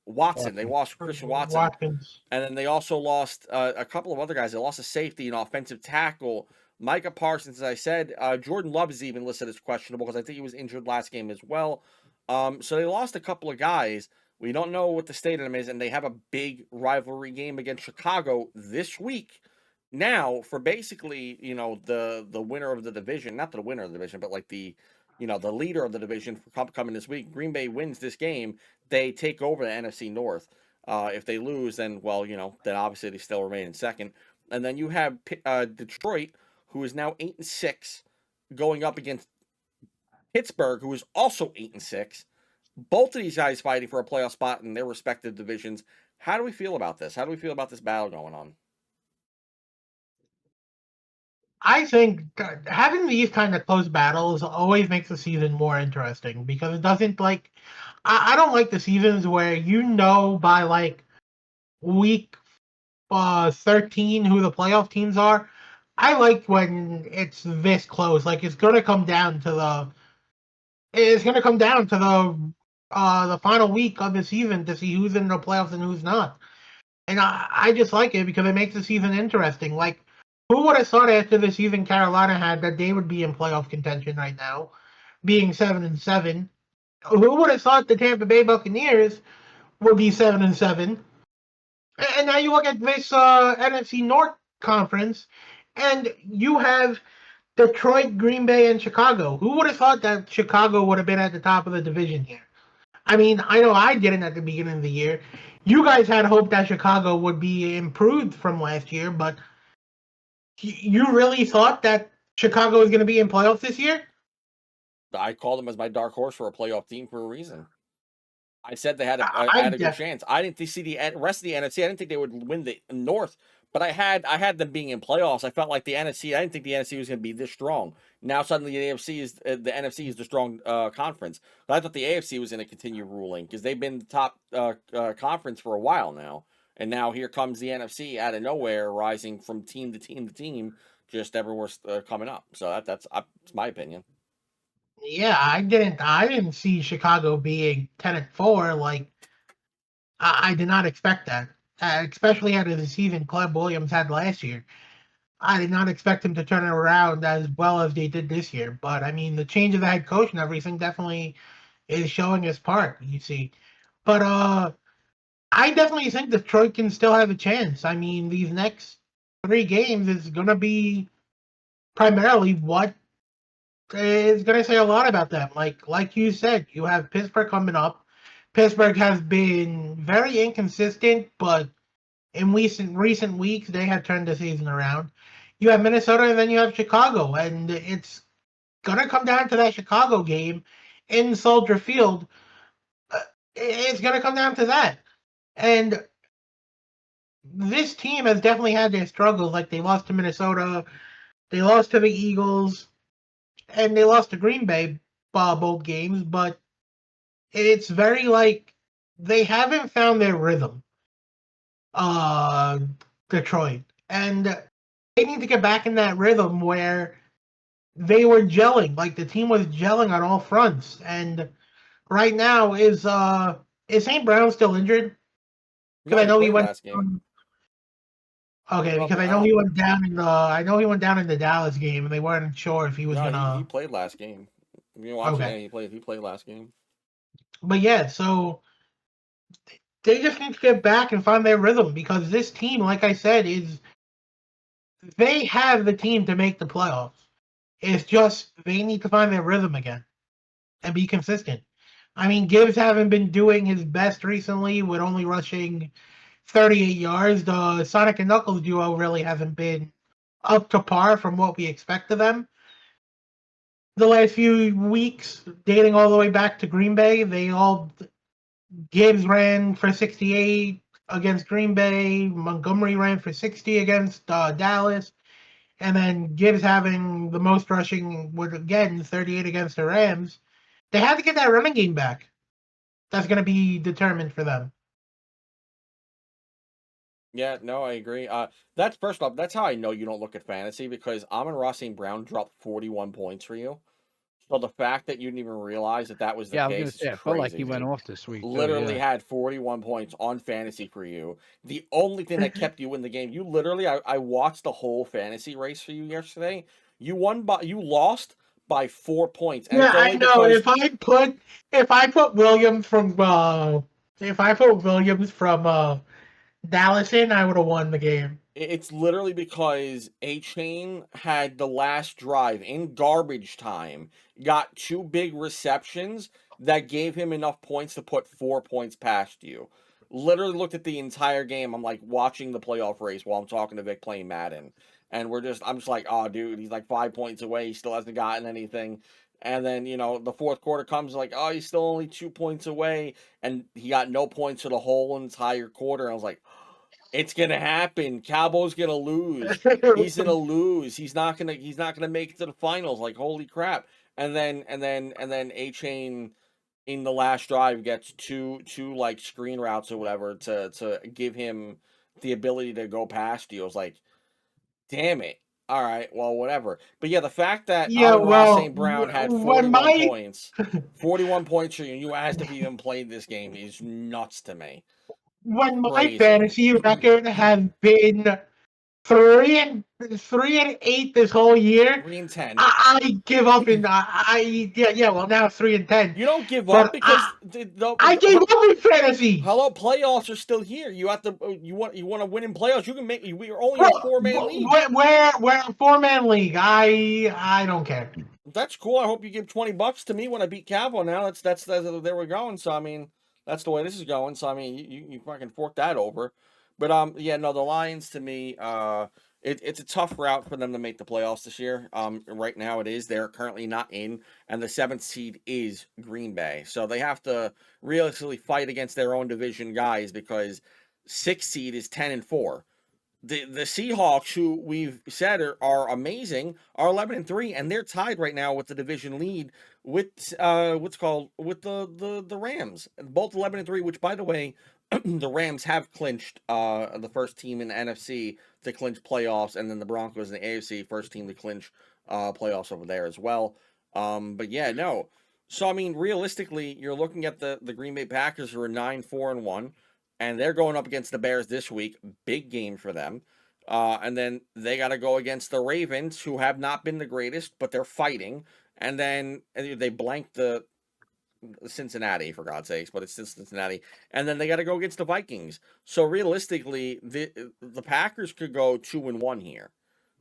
Watson. They lost Christian Watson, Watkins. and then they also lost a couple of other guys. They lost a safety, an offensive tackle. Micah Parsons, as I said, Jordan Love is even listed as questionable because I think he was injured last game as well. So they lost a couple of guys. We don't know what the state of them is, and they have a big rivalry game against Chicago this week. Now, for basically, the winner of the division, not the winner of the division, but like the leader of the division for coming this week. Green Bay wins this game, they take over the NFC North. If they lose, then then obviously they still remain in second. And then you have Detroit, who is now 8-6, going up against Pittsburgh, who is also 8-6. Both of these guys fighting for a playoff spot in their respective divisions. How do we feel about this? How do we feel about this battle going on? I think having these kind of close battles always makes the season more interesting because it doesn't I don't like the seasons where by like week 13 who the playoff teams are. I like when it's this close. Like it's gonna come down to the final week of the season to see who's in the playoffs and who's not. And I just like it because it makes the season interesting. Like, who would have thought after the season Carolina had that they would be in playoff contention right now, being 7-7? Who would have thought the Tampa Bay Buccaneers would be 7-7? And now you look at this NFC North conference, and you have Detroit, Green Bay, and Chicago. Who would have thought that Chicago would have been at the top of the division here? I mean, I know I didn't at the beginning of the year. You guys had hoped that Chicago would be improved from last year, but you really thought that Chicago was going to be in playoffs this year? I called them as my dark horse for a playoff team for a reason. I said they had a good chance. I didn't see the rest of the NFC. I didn't think they would win the North, but I had them being in playoffs. I felt like the NFC. I didn't think the NFC was going to be this strong. Now suddenly the NFC is the strong conference. But I thought the AFC was going to continue ruling because they've been the top conference for a while now, and now here comes the NFC out of nowhere, rising from team to team to team, just everywhere coming up. So that's my opinion. Yeah, I didn't see Chicago being 10-4. Like, I did not expect that, especially after the season Caleb Williams had last year. I did not expect him to turn it around as well as they did this year. But I mean, the change of the head coach and everything definitely is showing his part. You see, but I definitely think Detroit can still have a chance. I mean, these next 3 games is gonna be primarily what is gonna say a lot about them. Like you said, you have Pittsburgh coming up. Pittsburgh has been very inconsistent, but in recent weeks they have turned the season around. You have Minnesota and then you have Chicago, and it's gonna come down to that Chicago game in Soldier Field. It's going to come down to that. And this team has definitely had their struggles. Like, they lost to Minnesota, they lost to the Eagles, and they lost to Green Bay both games, but it's very like they haven't found their rhythm, uh, Detroit. And they need to get back in that rhythm where they were gelling, like the team was gelling on all fronts. And right now, is St. Brown still injured? No, Because I he know he played went. last game. Okay, Well, because I I know he don't. went down in the. I know he went down in the Dallas game, and they weren't sure if he was No, he gonna. played last game. If you watch it, Okay, yeah, he played last game. but yeah, so they just need to get back and find their rhythm because this team, like I said, is they have the team to make the playoffs. It's just they need to find their rhythm again and be consistent. I mean, Gibbs haven't been doing his best recently with only rushing 38 yards. The Sonic and Knuckles duo really hasn't been up to par from what we expect of them. The last few weeks, dating all the way back to Green Bay, Gibbs ran for 68 against Green Bay. Montgomery ran for 60 against Dallas. And then Gibbs having the most rushing with, again, 38 against the Rams. They have to get that running game back. That's going to be determined for them. Yeah, no, I agree. That's first off, that's how I know you don't look at fantasy because Amon-Ra St. Brown dropped 41 points for you. So the fact that you didn't even realize that that was the Yeah, I was gonna case is say I felt like he crazy. went off this week too. Literally Yeah. had 41 points on fantasy for you. The only thing that kept you in the game, you literally, I watched the whole fantasy race for you yesterday. You lost by 4 points, and Yeah, it's I only know. because If I put Williams from Dallas in, I would have won the game. it's literally because A-Chain had the last drive in garbage time, got 2 big receptions that gave him enough points to put 4 points past you. Literally looked at the entire game. I'm like watching the playoff race while I'm talking to Vic playing Madden. And I'm just like, oh, dude, he's like 5 points away. He still hasn't gotten anything. And then, the fourth quarter comes like, oh, he's still only 2 points away. And he got no points for the whole entire quarter. I was like, it's gonna happen. Cowboy's gonna lose. He's gonna lose. He's not gonna make it to the finals. Like, holy crap. And then A-Chain in the last drive gets two like screen routes or whatever to give him the ability to go past you. I was like, damn it. All right, well, whatever. But yeah, the fact that Yeah, Amon-Ra well, St. Brown had when 41 my points, 41 points for you, and you asked if he even played this game is nuts to me. when my Crazy. fantasy record has been 3-8 this whole year, 3-10. I give up and yeah. Well, now it's 3-10, You don't give up but because I gave up in fantasy. hello, playoffs are still here. You have to you want to win in playoffs. You can make. We are only a 4-man league. We're a 4-man league. I don't care. That's cool. I hope you give $20 to me when I beat Cabo. Now that's there we're going. So I mean, that's the way this is going. So I mean, you fucking fork that over. But yeah, no, the Lions to me, it's a tough route for them to make the playoffs this year. Right now it is. They're currently not in, and the 7th seed is Green Bay. So they have to realistically fight against their own division guys because 6th seed is 10-4. The Seahawks, who we've said are amazing, are 11-3, and they're tied right now with the division lead with with the Rams, both 11-3. Which, by the way, the Rams have clinched the first team in the NFC to clinch playoffs, and then the Broncos in the AFC first team to clinch playoffs over there as well. But yeah, no. So I mean, realistically, you're looking at the Green Bay Packers, who are 9-4-1. And they're going up against the Bears this week. Big game for them. And then they got to go against the Ravens, who have not been the greatest, but they're fighting. And then they blanked the Cincinnati, for God's sakes, but it's Cincinnati. And then they got to go against the Vikings. So realistically, the Packers could go 2-1 here.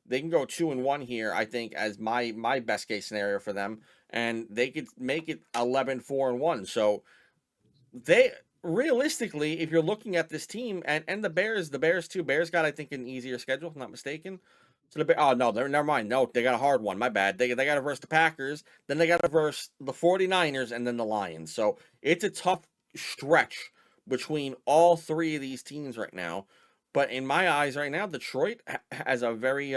They can go 2-1 here, I think, as my best case scenario for them. And they could make it 11-4-1. So they realistically, if you're looking at this team and the Bears too, Bears got, I think, an easier schedule, if I'm not mistaken. So oh no, never mind. No, they got a hard one. My bad. They got to verse the Packers, then they got to verse the 49ers, and then the Lions. So it's a tough stretch between all three of these teams right now. But in my eyes, right now, Detroit has a very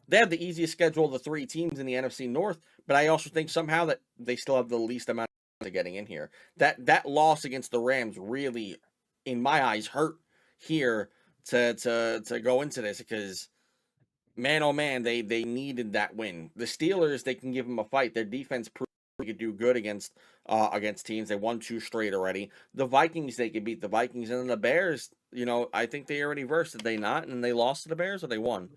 they have the easiest schedule of the three teams in the NFC North. But I also think somehow that they still have the least amount of getting in here. That loss against the Rams really, in my eyes, hurt here to go into this because man, oh man, they needed that win. The Steelers, they can give them a fight. Their defense proved they could do good against teams. They won 2 straight already. The Vikings, they could beat the Vikings, and then the Bears. I think they already versed. Did they not? And they lost to the Bears, or they won?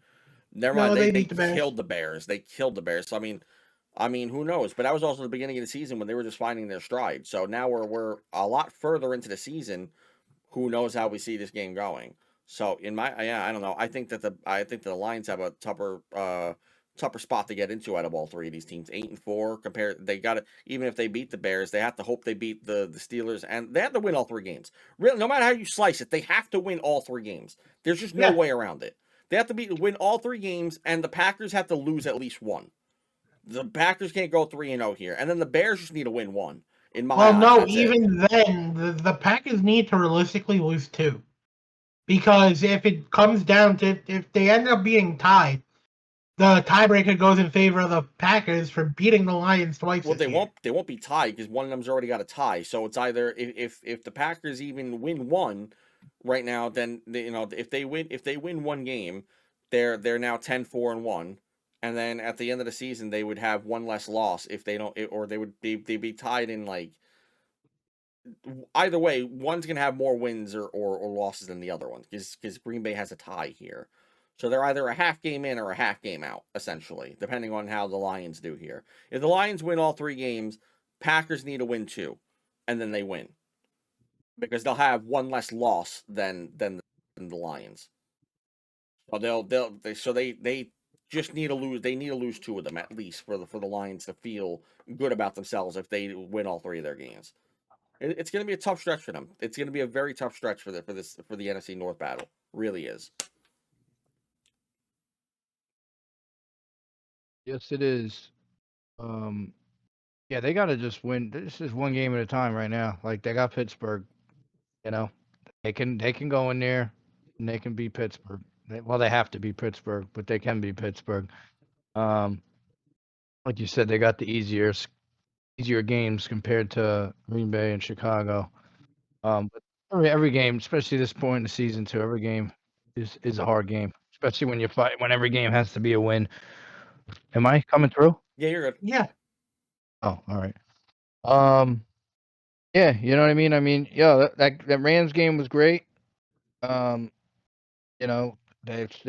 Never mind. No, they They beat the Bears. killed the Bears. They killed the Bears. So I mean, who knows? But that was also the beginning of the season when they were just finding their stride. So now we're a lot further into the season. Who knows how we see this game going? So I don't know. I think that the Lions have a tougher spot to get into out of all three of these teams. 8-4 compared. They got to, even if they beat the Bears, they have to hope they beat the Steelers, and they have to win all 3 games. Really, no matter how you slice it, they have to win all 3 games. There's just no way around it. They have to win all 3 games, and the Packers have to lose at least 1. The Packers can't go 3-0 here, and then the Bears just need to win 1. In my eyes, no, that's even then, the Packers need to realistically lose 2. Because if it comes down to, if they end up being tied, the tiebreaker goes in favor of the Packers for beating the Lions twice. Well, they won't be tied because one of them's already got a tie. So it's either if the Packers even win 1 right now, then if they win 1 game, they're now 10-4-1. And then at the end of the season, they would have 1 less loss if they don't, or they'd be tied in like. Either way, one's gonna have more wins or losses than the other one because Green Bay has a tie here, so they're either a half game in or a half game out, essentially, depending on how the Lions do here. If the Lions win all 3 games, Packers need to win 2, and then they win because they'll have 1 less loss than the Lions. So they just need to lose. They need to lose 2 of them at least for the Lions to feel good about themselves if they win all 3 of their games. It's going to be a tough stretch for them. It's going to be a very tough stretch for the NFC North battle. Really is. Yes, it is. Yeah, they got to just win. This is 1 game at a time right now. Like they got Pittsburgh. They can go in there and they can beat Pittsburgh. They have to beat Pittsburgh, but they can beat Pittsburgh. Like you said, they got the easier games compared to Green Bay and Chicago. But every game, especially this point in the season, too, every game is a hard game, especially when you fight. When every game has to be a win. Am I coming through? Yeah, you're good. Yeah. Oh, all right. Yeah, you know what I mean. I mean, yeah, that Rams game was great. They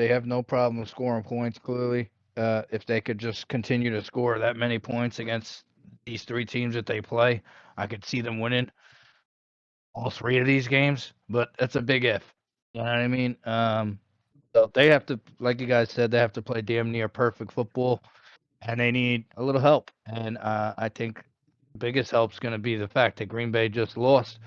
have no problem scoring points. Clearly, if they could just continue to score that many points against these 3 teams that they play, I could see them winning all 3 of these games. But that's a big if. You know what I mean? So they have to, like you guys said, they have to play damn near perfect football, and they need a little help. And I think the biggest help is going to be the fact that Green Bay just lost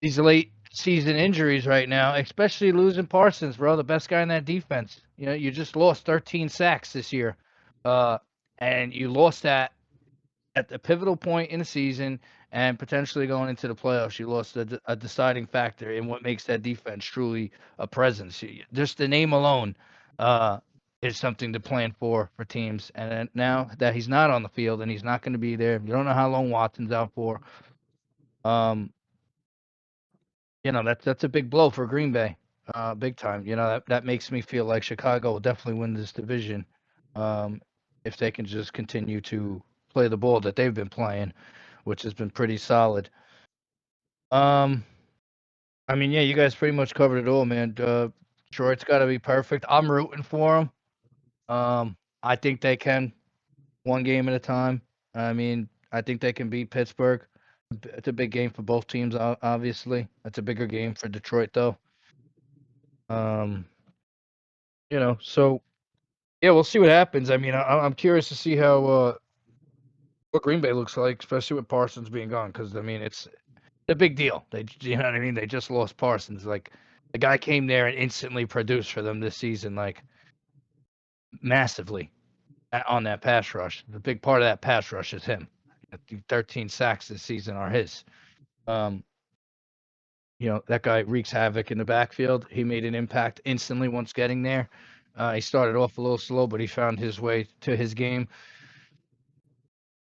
these late season injuries right now, especially losing Parsons, bro, the best guy in that defense. You just lost 13 sacks this year, and you lost that at the pivotal point in the season and potentially going into the playoffs. You lost a deciding factor in what makes that defense truly a presence. Just the name alone is something to plan for teams. And now that he's not on the field and he's not going to be there, you don't know how long Watson's out for. That's a big blow for Green Bay, big time. That makes me feel like Chicago will definitely win this division if they can just continue to play the ball that they've been playing, which has been pretty solid. I mean, yeah, you guys pretty much covered it all, man. Detroit's got to be perfect. I'm rooting for them. I think they can, 1 game at a time. I mean, I think they can beat Pittsburgh. It's a big game for both teams, obviously. It's a bigger game for Detroit, though. So yeah, we'll see what happens. I mean, I'm curious to see how what Green Bay looks like, especially with Parsons being gone, because I mean, it's a big deal. You know what I mean? They just lost Parsons. Like the guy came there and instantly produced for them this season, like massively on that pass rush. The big part of that pass rush is him. 13 sacks this season are his. That guy wreaks havoc in the backfield. He made an impact instantly once getting there. He started off a little slow, but he found his way to his game.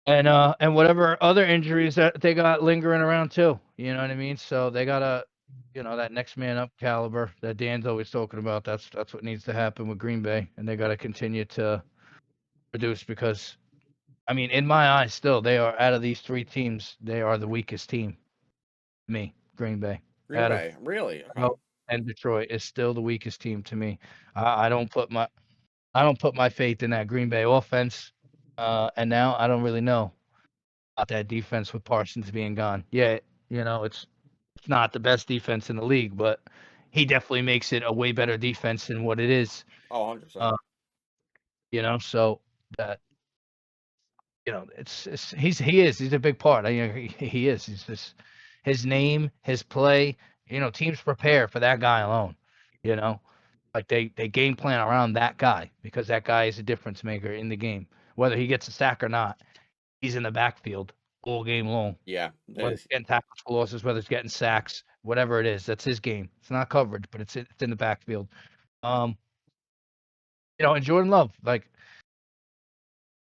And whatever other injuries that they got lingering around too. You know what I mean? So they got that next man up caliber that Dan's always talking about. That's what needs to happen with Green Bay, and they got to continue to produce because, I mean, in my eyes, still they are out of these three teams, they are the weakest team. Green Bay. Green Bay, really? Okay. And Detroit is still the weakest team to me. I don't put my faith in that Green Bay offense, and now I don't really know about that defense with Parsons being gone. Yeah, it's not the best defense in the league, but he definitely makes it a way better defense than what it is. Oh, 100%. So that he's a big part. He is. He's just his name, his play. Teams prepare for that guy alone. Like they game plan around that guy because that guy is a difference maker in the game. Whether he gets a sack or not, he's in the backfield all game long. Yeah. Whether it's getting tackles for losses, whether it's getting sacks, whatever it is, that's his game. It's not coverage, but it's in the backfield. And Jordan Love, like,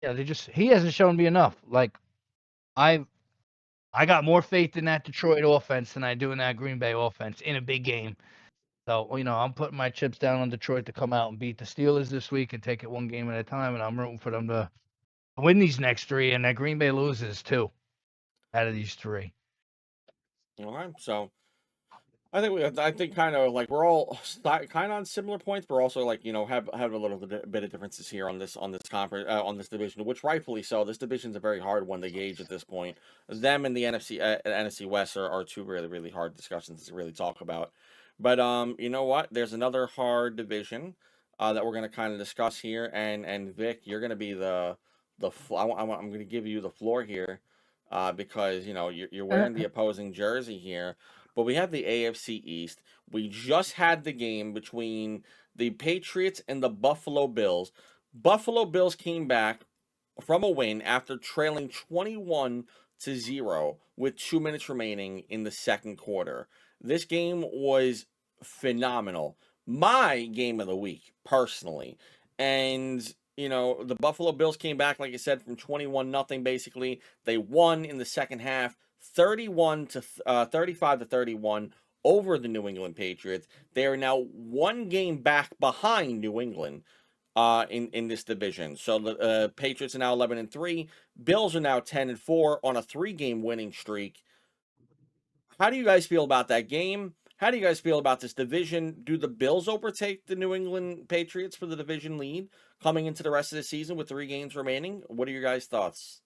yeah, he hasn't shown me enough. Like, I got more faith in that Detroit offense than I do in that Green Bay offense in a big game. So, I'm putting my chips down on Detroit to come out and beat the Steelers this week and take it one game at a time, and I'm rooting for them to win these next three, and that Green Bay loses two out of these three. All right, so I think kind of like we're all kind of on similar points, but also like have a little bit of differences here on this conference on this division, which rightfully so. This division's a very hard one to gauge at this point. Them and the NFC West are two really really hard discussions to really talk about. But you know what? There's another hard division that we're going to kind of discuss here, and Vic, you're going to be I'm going to give you the floor here because you're wearing the opposing jersey here. But we have the AFC East. We just had the game between the Patriots and the Buffalo Bills. Buffalo Bills came back from a win after trailing 21-0 with 2 minutes remaining in the second quarter. This game was phenomenal. My game of the week, personally. And the Buffalo Bills came back, like I said, from 21-0 basically. They won in the second half, 35-31 over the New England Patriots. They are now one game back behind New England in this division. So the Patriots are now 11-3. Bills are now 10-4 on a 3-game winning streak. How do you guys feel about that game? How do you guys feel about this division? Do the Bills overtake the New England Patriots for the division lead coming into the rest of the season with 3 games remaining? What are your guys' thoughts?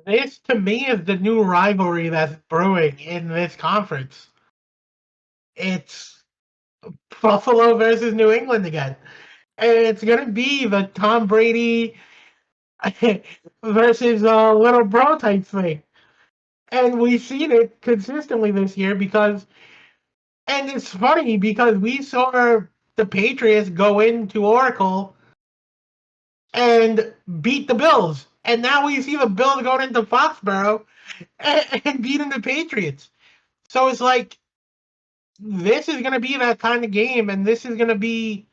This, to me, is the new rivalry that's brewing in this conference. It's Buffalo versus New England again. And it's going to be the Tom Brady versus little bro type thing. And we've seen it consistently this year and it's funny because we saw the Patriots go into Oracle and beat the Bills. And now we see the Bills going into Foxborough and beating the Patriots. So it's like, this is going to be that kind of game, and this is going to be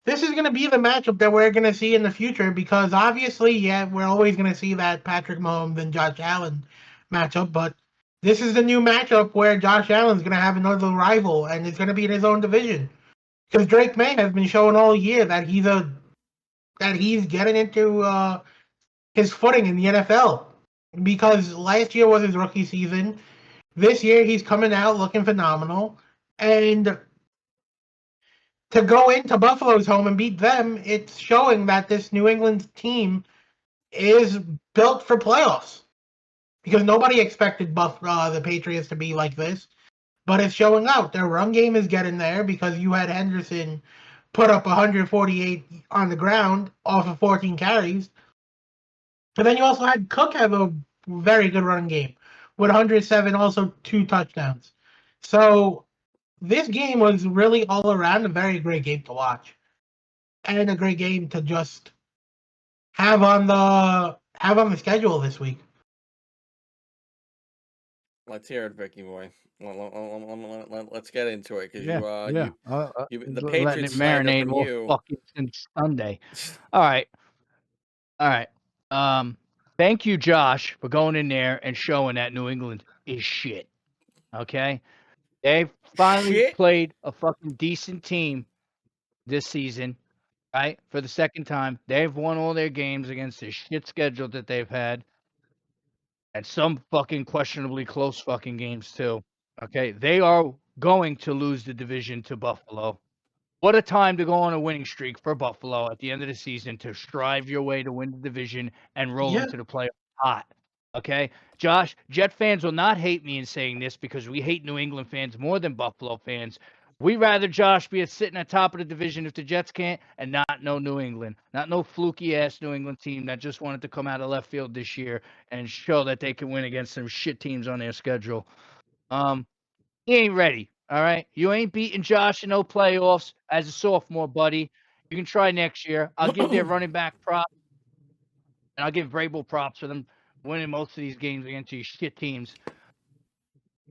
the matchup that we're going to see in the future because obviously, yeah, we're always going to see that Patrick Mahomes and Josh Allen matchup, but this is the new matchup where Josh Allen's going to have another rival, and it's going to be in his own division. Because Drake May has been showing all year that he's getting into his footing in the NFL. Because last year was his rookie season. This year he's coming out looking phenomenal. And to go into Buffalo's home and beat them, it's showing that this New England team is built for playoffs. Because nobody expected the Patriots to be like this. But it's showing out. Their run game is getting there because you had Henderson put up 148 on the ground off of 14 carries. And then you also had Cook have a very good run game with 107, also 2 touchdowns. So this game was really all around a very great game to watch. And a great game to just have on have on the schedule this week. Let's hear it, Vicky boy. Let's get into it because Yeah. the Letting it Patriots slander marinate from all you. fucking since Sunday. All right. Thank you, Josh, for going in there and showing that New England is shit. Okay? They finally Shit. played a fucking decent team this season, right? For the second time. They've won all their games against the shit schedule that they've had. And some fucking questionably close fucking games, too. Okay? They are going to lose the division to Buffalo. What a time to go on a winning streak for Buffalo at the end of the season to strive your way to win the division and roll Yeah. into the playoffs hot. Okay? Josh, Jet fans will not hate me in saying this because we hate New England fans more than Buffalo fans. We'd rather Josh be sitting at top of the division if the Jets can't and not no New England. Not no fluky ass New England team that just wanted to come out of left field this year and show that they can win against some shit teams on their schedule. He ain't ready. All right. You ain't beating Josh in no playoffs as a sophomore, buddy. You can try next year. I'll give their running back props, and I'll give Vrabel props for them winning most of these games against these shit teams.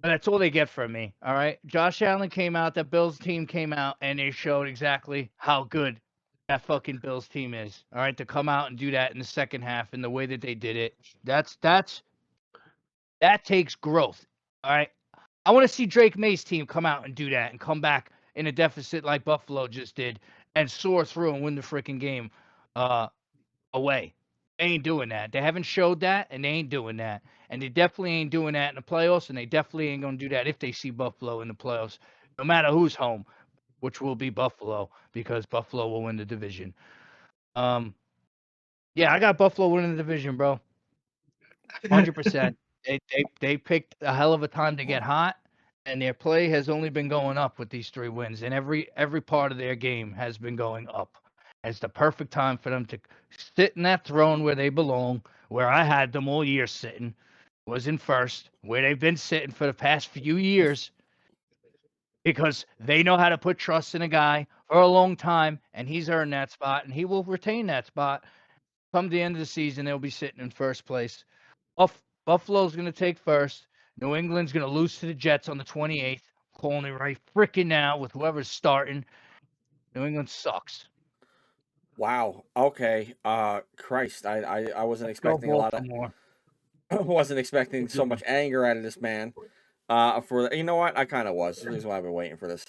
But that's all they get from me. All right. Josh Allen came out, that Bills team came out, and they showed exactly how good that fucking Bills team is. All right. To come out and do that in the second half and the way that they did it. That takes growth. All right. I want to see Drake May's team come out and do that and come back in a deficit like Buffalo just did and soar through and win the freaking game away. They ain't doing that. They haven't showed that, and they ain't doing that. And they definitely ain't doing that in the playoffs, and they definitely ain't going to do that if they see Buffalo in the playoffs, no matter who's home, which will be Buffalo because Buffalo will win the division. Yeah, I got Buffalo winning the division, bro. 100%. They picked a hell of a time to get hot, and their play has only been going up with these 3 wins, and every part of their game has been going up. It's the perfect time for them to sit in that throne where they belong, where I had them all year sitting, was in first, where they've been sitting for the past few years, because they know how to put trust in a guy for a long time, and he's earned that spot, and he will retain that spot. Come the end of the season, they'll be sitting in first place. Buffalo's going to take first. New England's going to lose to the Jets on the 28th. Calling it right freaking now with whoever's starting. New England sucks. Wow. Okay. Christ. I wasn't Let's go expecting a lot of. Baltimore. Wasn't expecting so much anger out of this man. You know what? I kind of was. That's the reason why I've been waiting for this.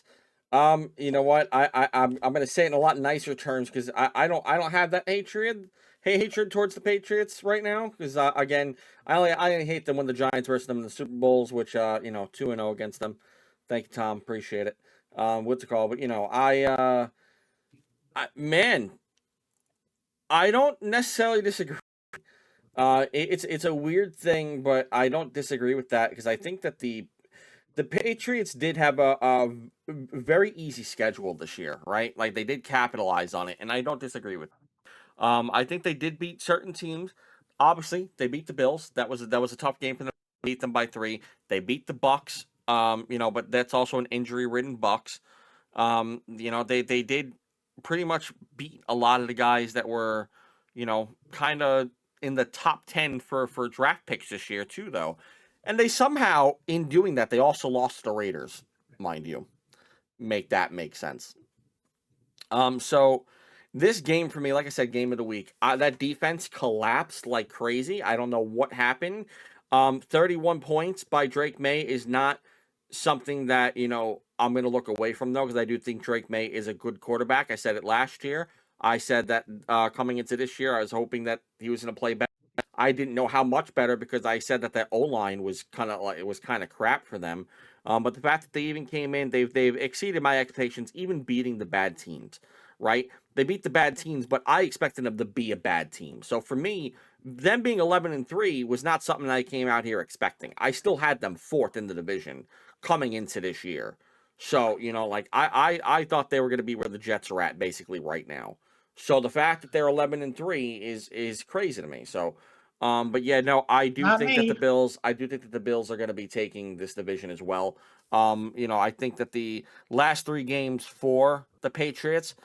You know what? I'm gonna say it in a lot nicer terms because I don't have that hatred towards the Patriots right now because again I hate them when the Giants versus them in the Super Bowls, which 2-0 against them. Thank you, Tom. Appreciate it. What's the call? But man, I don't necessarily disagree. It's a weird thing, but I don't disagree with that because I think that the Patriots did have a very easy schedule this year, right? Like they did capitalize on it, and I don't disagree with. I think they did beat certain teams. Obviously, they beat the Bills. That was a tough game for them. They beat them by 3. They beat the Bucks. But that's also an injury-ridden Bucks. They did pretty much beat a lot of the guys that were, kind of in the top 10 for draft picks this year too, though. And they somehow, in doing that, they also lost the Raiders, mind you. Make that make sense. So this game for me, like I said, game of the week. That defense collapsed like crazy. I don't know what happened. 31 points by Drake May is not something that, I'm going to look away from, though, because I do think Drake May is a good quarterback. I said it last year. I said that coming into this year, I was hoping that he was going to play better. I didn't know how much better because I said that O-line was kind of crap for them. But the fact that they even came in, they've exceeded my expectations, even beating the bad teams, right? They beat the bad teams, but I expected them to be a bad team. So for me, them being 11-3 was not something I came out here expecting. I still had them 4th in the division coming into this year. So, I thought they were going to be where the Jets are at basically right now. So the fact that they're 11-3 is crazy to me. So, but yeah, no, I do think that the Bills are going to be taking this division as well. I think that the last 3 games for the Patriots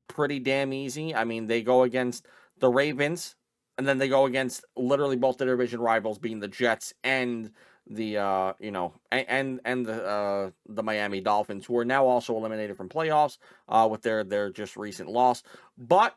pretty damn easy. I mean, they go against the Ravens, And then they go against literally both their division rivals, being the Jets and the the Miami Dolphins, who are now also eliminated from playoffs with their just recent loss. But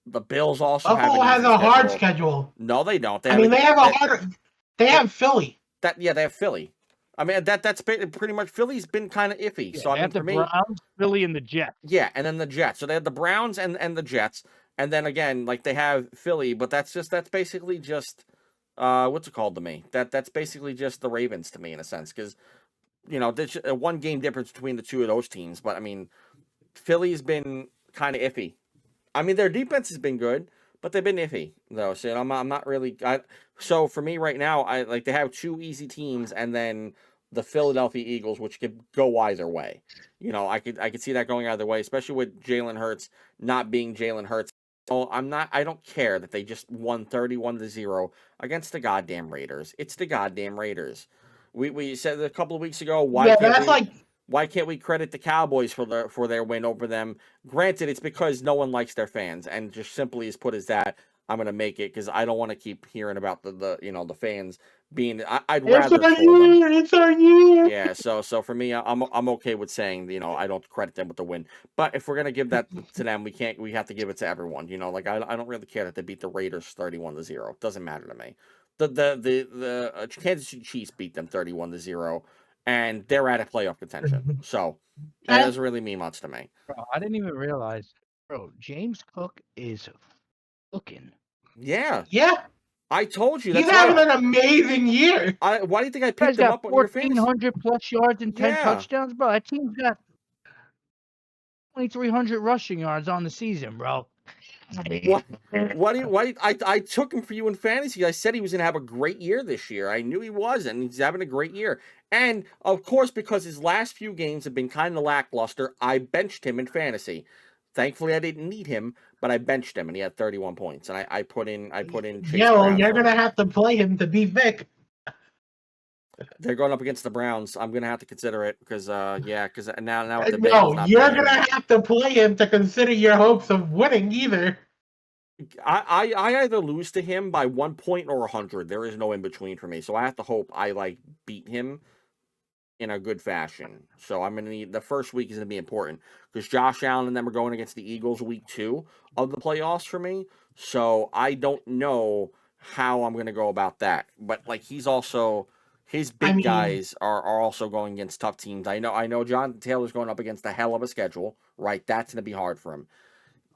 the Bills also have Buffalo an has easy a hard schedule. schedule. No, they don't. They I have mean, they have a hard. They have Philly. they have Philly. I mean, that's pretty much Philly's been kind of iffy. Yeah, so I they mean, have the for me, Browns, Philly, and the Jets. yeah, and then the Jets. So they have the Browns and the Jets, and then again, like they have Philly, but that's basically just what's it called to me? That's basically just the Ravens to me in a sense, because there's a 1 game difference between the two of those teams. But I mean, Philly's been kind of iffy. I mean, their defense has been good, but they've been iffy though. So I'm not really. So for me right now, I like they have 2 easy teams, and then the Philadelphia Eagles, which could go either way. I could see that going either way, especially with Jalen Hurts not being Jalen Hurts. So I don't care that they just won 31-0 against the goddamn Raiders. It's the goddamn Raiders. We said a couple of weeks ago, why can't we credit the Cowboys for their win over them? Granted, it's because no one likes their fans, and just simply as put as that, I'm gonna make it because I don't want to keep hearing about the fans being. I'd rather troll them. It's on you. Yeah, so for me, I'm okay with saying I don't credit them with the win, but if we're gonna give that to them, we have to give it to everyone. Like I don't really care that they beat the Raiders 31-0. Doesn't matter to me. The Kansas City Chiefs beat them 31-0, and they're out of playoff contention. So that doesn't really mean much to me. Bro, I didn't even realize, James Cook is looking. Yeah, Yeah, I told you. he's That's having why. an amazing year. Why do you think I You guys picked him got up on your fantasy? 1,400 plus yards and 10 Yeah. touchdowns, bro. That team's got 2,300 rushing yards on the season, bro. I took him for you in fantasy. I said he was going to have a great year this year. I knew he was, and he's having a great year. And of course, because his last few games have been kind of lackluster, I benched him in fantasy. Thankfully, I didn't need him, but I benched him, and he had 31 points. And I put in Chase Yeah, well, Brown you're for him. gonna have to play him to beat Vic. They're going up against the Browns. I'm gonna have to consider it because now with the No, Bengals not you're playing. gonna have to play him to consider your hopes of winning either. I either lose to him by 1 point or 100. There is no in between for me. So I have to hope I beat him in a good fashion. So I'm gonna need the first week is gonna be important because Josh Allen and them are going against the Eagles week 2 of the playoffs for me. So I don't know how I'm gonna go about that. But his big guys are also going against tough teams. I know Jonathan Taylor's going up against a hell of a schedule, right? That's gonna be hard for him.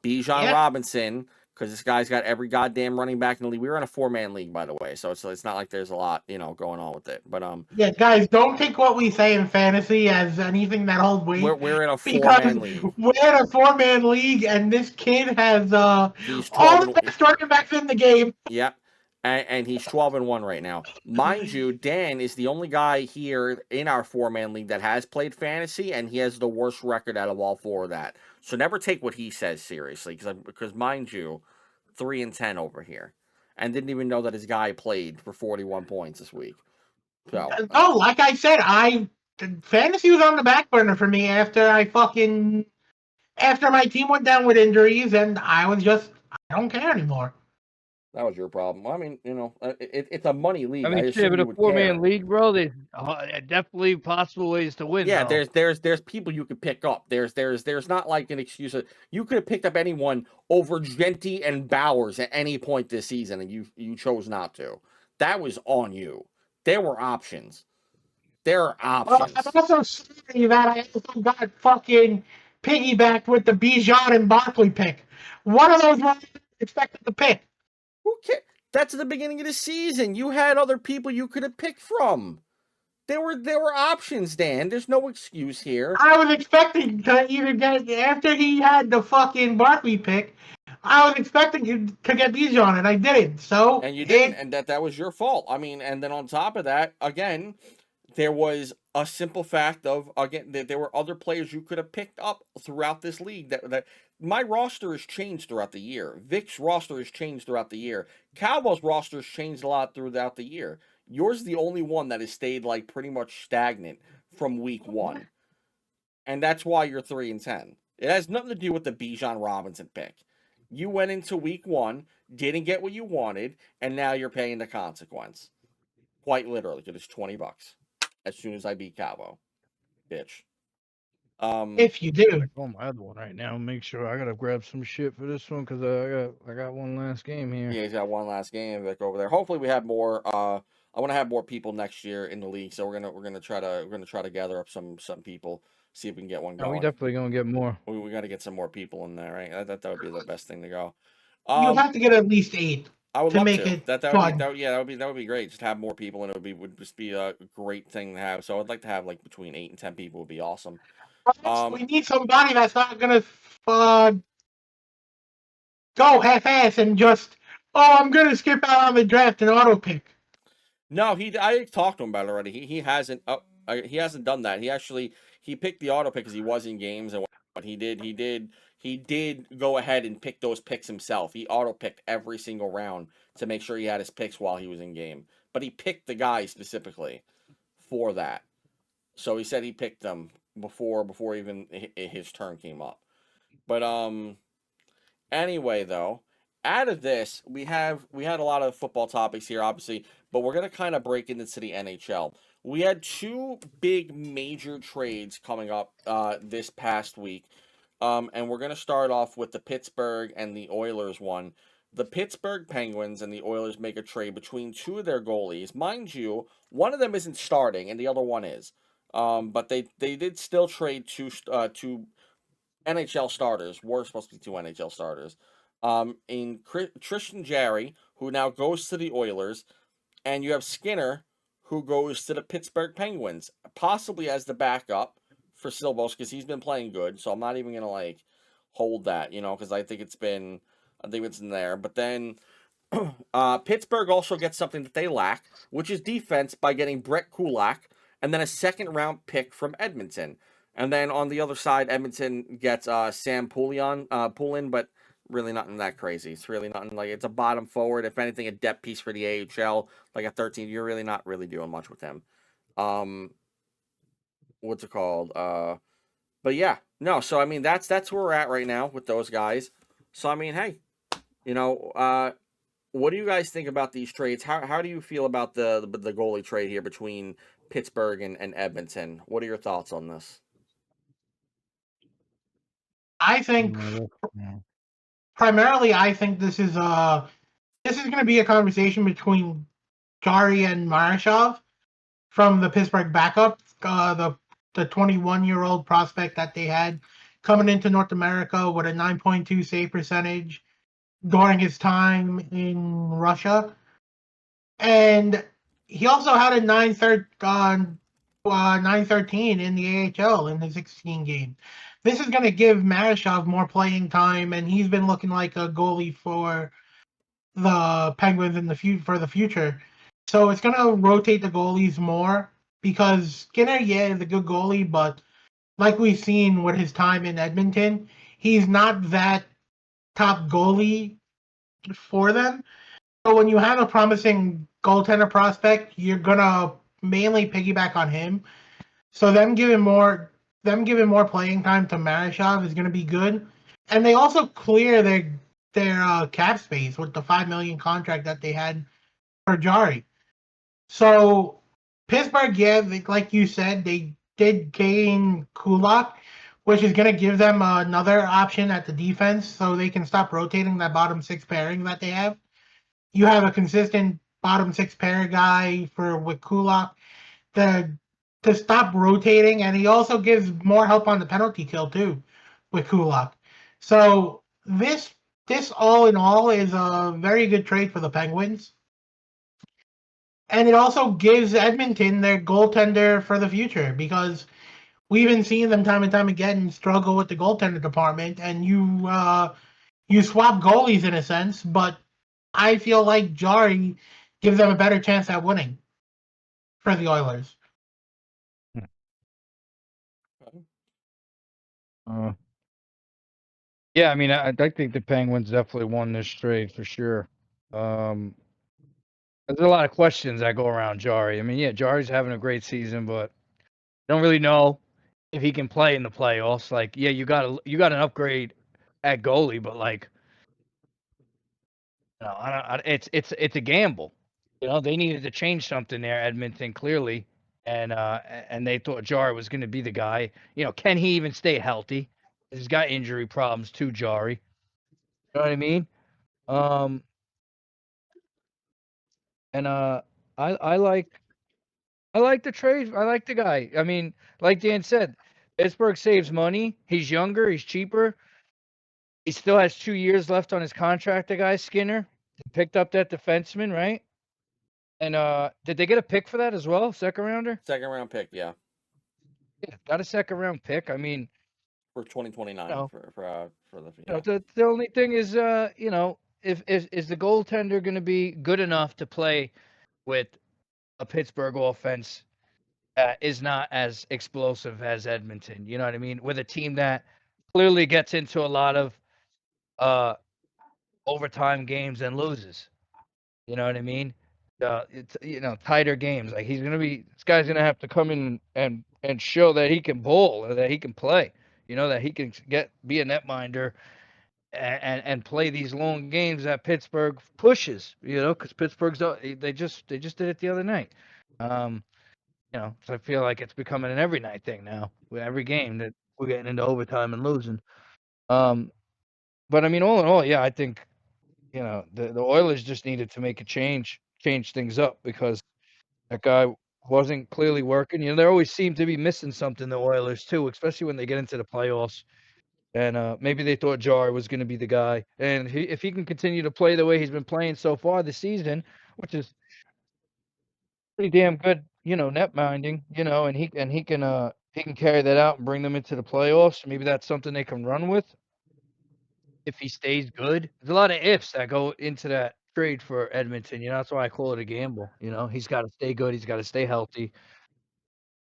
Bijan Robinson, because this guy's got every goddamn running back in the league. We were in a 4-man league, by the way, so it's not like there's a lot going on with it. But yeah, guys, don't take what we say in fantasy as anything that holds weight. We're in a 4-man league. We're in a 4-man league, and this kid has all the best running backs in the game. Yep. And he's 12-1 right now. Mind you, Dan is the only guy here in our 4-man league that has played fantasy, and he has the worst record out of all 4 of that. So never take what he says seriously, because mind you, 3-10 over here, and didn't even know that his guy played for 41 points this week. So like I said, fantasy was on the back burner for me after my team went down with injuries, and I don't care anymore. That was your problem. Well, I mean, it's a money league. I mean, shit, with a 4-man league, bro, there's definitely possible ways to win. Yeah, though. there's people you could pick up. There's not like an excuse. You could have picked up anyone over Genti and Bowers at any point this season, and you chose not to. That was on you. There were options. There are options. I'm also sorry that I also got fucking piggybacked with the Bijan and Barkley pick. One of those ones I expected to pick. Who cares? That's the beginning of the season. You had other people you could have picked from. There were options, Dan. There's no excuse here. I was expecting to either get after he had the fucking Barkley pick. I was expecting to get Bijan, and I didn't. So and you didn't, and that was your fault. I mean, and then on top of that, again, there was a simple fact of that there were other players you could have picked up throughout this league. That my roster has changed throughout the year. Vic's roster has changed throughout the year. Cowboys' roster has changed a lot throughout the year. Yours is the only one that has stayed pretty much stagnant from week 1, and that's why you're 3-10. It has nothing to do with the Bijan Robinson pick. You went into week 1, didn't get what you wanted, and now you're paying the consequence. Quite literally, because it's $20 as soon as I beat Calvo. Bitch. If you do. I my other one right now. Make sure I gotta grab some shit for this one because I got one last game here. Yeah, he's got one last game like over there. Hopefully, we have more. I want to have more people next year in the league, so we're gonna try to gather up some people, see if we can get one No, going. we definitely gonna get more. We got to get some more people in there, right? That would be the best thing to go. You have to get at least 8 I would to love make to. it That fun. would be great. Just have more people, and would just be a great thing to have. So I'd like to have like between 8 and 10 people would be awesome. We need somebody that's not gonna go half-ass and just, I'm gonna skip out on the draft and auto pick. No, I talked to him about it already. He hasn't done that. He picked the auto pick because he was in games, and what he did go ahead and pick those picks himself. He auto picked every single round to make sure he had his picks while he was in game. But he picked the guy specifically for that. So he said he picked them before even his turn came up. But anyway, though, out of this, we had a lot of football topics here, obviously, but we're gonna kind of break into the NHL. We had 2 big major trades coming up this past week, and we're gonna start off with the Pittsburgh and the Oilers one. The Pittsburgh Penguins and the Oilers make a trade between 2 of their goalies. Mind you, one of them isn't starting, and the other one is. But they did still trade two NHL starters. Were supposed to be 2 NHL starters. In Tristan Jarry, who now goes to the Oilers, and you have Skinner, who goes to the Pittsburgh Penguins, possibly as the backup for Silvos, because he's been playing good. So I'm not even gonna hold that, because I think it's in there. But then Pittsburgh also gets something that they lack, which is defense, by getting Brett Kulak and then a 2nd-round pick from Edmonton. And then on the other side, Edmonton gets Sam Poulin, but really nothing that crazy. It's really nothing it's a bottom forward. If anything, a depth piece for the AHL, like a 13. You're really not really doing much with him. What's it called? But yeah, no. So I mean, that's where we're at right now with those guys. So I mean, hey, what do you guys think about these trades? How do you feel about the goalie trade here between Pittsburgh and Edmonton? What are your thoughts on this? I think primarily, this is going to be a conversation between Jarry and Marashov from the Pittsburgh backup, the 21-year-old prospect that they had coming into North America with a 9.2 save percentage during his time in Russia. And he also had a 913 in the AHL in his 16 games. This is going to give Marashov more playing time, and he's been looking like a goalie for the Penguins for the future. So it's going to rotate the goalies more, because Skinner, is a good goalie, but like we've seen with his time in Edmonton, he's not that top goalie for them. So when you have a promising goaltender prospect, you're going to mainly piggyback on him. So them giving more playing time to Marashov is going to be good. And they also clear their cap space with the $5 million contract that they had for Jarry. So Pittsburgh, like you said, they did gain Kulak, which is going to give them another option at the defense, so they can stop rotating that bottom 6 pairing that they have. You have a consistent bottom 6 pair guy with Kulak to stop rotating, and he also gives more help on the penalty kill too with Kulak. So this all in all is a very good trade for the Penguins. And it also gives Edmonton their goaltender for the future, because we've been seeing them time and time again struggle with the goaltender department, and you swap goalies in a sense, but I feel like Jarry gives them a better chance at winning for the Oilers. Yeah, I mean, I think the Penguins definitely won this trade for sure. There's a lot of questions that go around Jarry. I mean, yeah, Jarry's having a great season, but I don't really know if he can play in the playoffs. Like, yeah, you got an upgrade at goalie, but No, it's a gamble. They needed to change something there, Edmonton, clearly, and they thought Jari was going to be the guy. Can he even stay healthy? He's got injury problems too, Jari. You know what I mean? Um, and I like the trade. I like the guy. I mean, like Dan said, Pittsburgh saves money. He's younger. He's cheaper. He still has 2 years left on his contract. The guy Skinner. They picked up that defenseman, right? And did they get a pick for that as well? Second rounder? Second round pick, yeah, Yeah, got a second round pick. I mean, for 2029 know, for the yeah. the only thing is, if is the goaltender going to be good enough to play with a Pittsburgh offense is not as explosive as Edmonton. You know what I mean? With a team that clearly gets into a lot of uh, overtime games and loses. You know what I mean? It's tighter games. Like this guy's gonna have to come in and show that he can bowl or that he can play. That he can be a netminder and play these long games that Pittsburgh pushes. Because Pittsburgh's they just did it the other night. So I feel like it's becoming an every night thing now. With every game that we're getting into overtime and losing. But I mean, all in all, yeah, I think the Oilers just needed to make a change things up because that guy wasn't clearly working. They always seem to be missing something, the Oilers too, especially when they get into the playoffs. And maybe they thought Jar was going to be the guy. And if he can continue to play the way he's been playing so far this season, which is pretty damn good, net minding, and he can carry that out and bring them into the playoffs. Maybe that's something they can run with if he stays good. There's a lot of ifs that go into that trade for Edmonton. That's why I call it a gamble. He's got to stay good. He's got to stay healthy.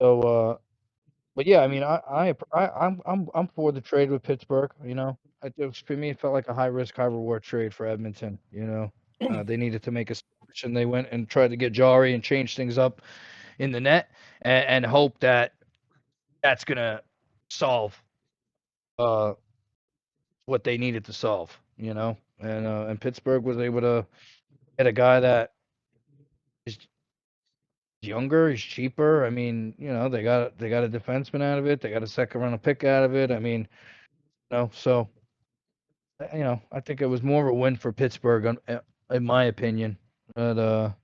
So, but yeah, I mean, I'm for the trade with Pittsburgh. For me, it felt like a high risk, high reward trade for Edmonton. They needed to make a switch, and they went and tried to get Jari and change things up in the net, and hope that that's gonna solve what they needed to solve. And Pittsburgh was able to get a guy that is younger, he's cheaper. I mean, they got a defenseman out of it. They got a second round pick out of it. I mean, so I think it was more of a win for Pittsburgh, in my opinion. But I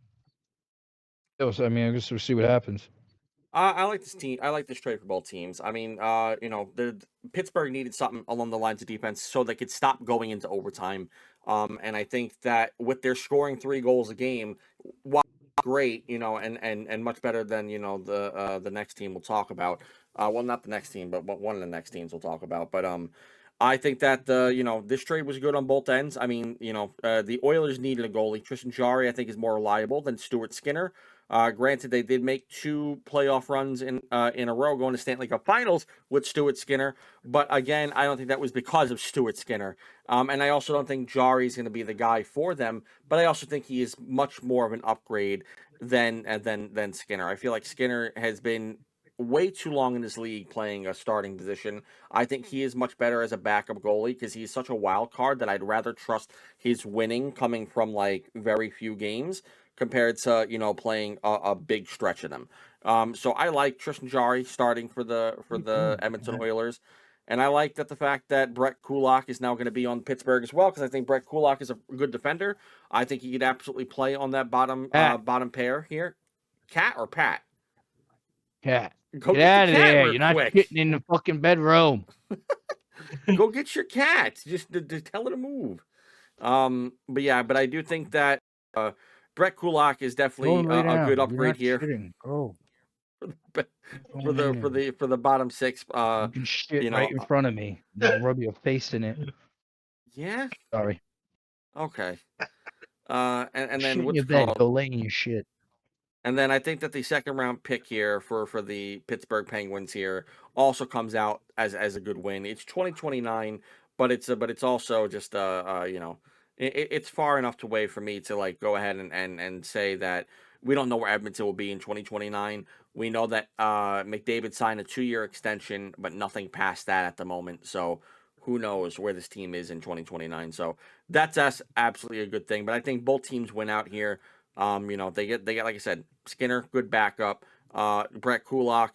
mean, I guess we'll see what happens. I like this team. I like this trade for both teams. I mean, the Pittsburgh needed something along the lines of defense so they could stop going into overtime. And I think that with their scoring 3 goals a game, while great, and much better than the next team we'll talk about. Well, not the next team, but one of the next teams we'll talk about. But I think that this trade was good on both ends. I mean, the Oilers needed a goalie. Tristan Jarry, I think, is more reliable than Stuart Skinner. Granted, they did make 2 playoff runs in a row, going to Stanley Cup Finals with Stuart Skinner. But again, I don't think that was because of Stuart Skinner. And I also don't think Jari is going to be the guy for them. But I also think he is much more of an upgrade than Skinner. I feel like Skinner has been way too long in this league playing a starting position. I think he is much better as a backup goalie because he's such a wild card that I'd rather trust his winning coming from like very few games compared to playing a big stretch of them. So I like Tristan Jarry starting for the Edmonton Oilers, and I like the fact that Brett Kulak is now going to be on Pittsburgh as well because I think Brett Kulak is a good defender. I think he could absolutely play on that bottom pair here. Cat or Pat? Cat. Go Get get out the of cat there. real You're not quick. shitting in the fucking bedroom. Go get your cat. Just tell her to move. But I do think that Brett Kulak is definitely a good upgrade here Shitting. Go. for the bottom 6. You can shit right in front of me. I'll rub your face in it. Yeah. Sorry. Okay. And then Shit in what's your bed. called? Go lay in your shit. And then I think that the second round pick here for the Pittsburgh Penguins here also comes out as a good win. It's 2029, but it's also just it's far enough away for me to like go ahead and say that we don't know where Edmonton will be in 2029. We know that McDavid signed a 2-year extension, but nothing past that at the moment. So who knows where this team is in 2029. So that's absolutely a good thing. But I think both teams win out here. They get like I said, Skinner, good backup. Brett Kulak,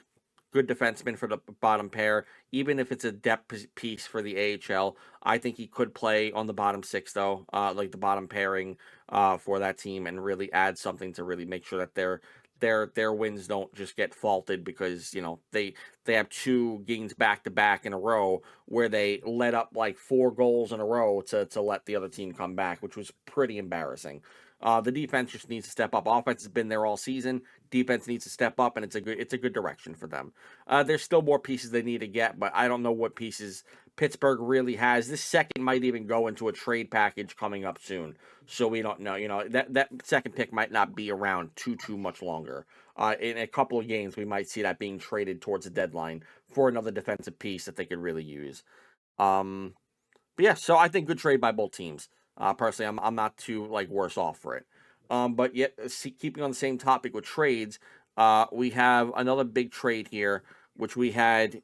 good defenseman for the bottom pair. Even if it's a depth piece for the AHL, I think he could play on the bottom six though, like the bottom pairing for that team, and really add something to really make sure that their wins don't just get faulted because they have two games back to back in a row where they let up like 4 goals in a row to let the other team come back, which was pretty embarrassing. The defense just needs to step up. Offense has been there all season. Defense needs to step up, and it's a good direction for them. There's still more pieces they need to get, but I don't know what pieces Pittsburgh really has. This second might even go into a trade package coming up soon, so we don't know. That second pick might not be around too much longer. In a couple of games, we might see that being traded towards the deadline for another defensive piece that they could really use. But yeah, so I think good trade by both teams. Personally, I'm not too worse off for it. But yet, keeping on the same topic with trades, we have another big trade here, which we had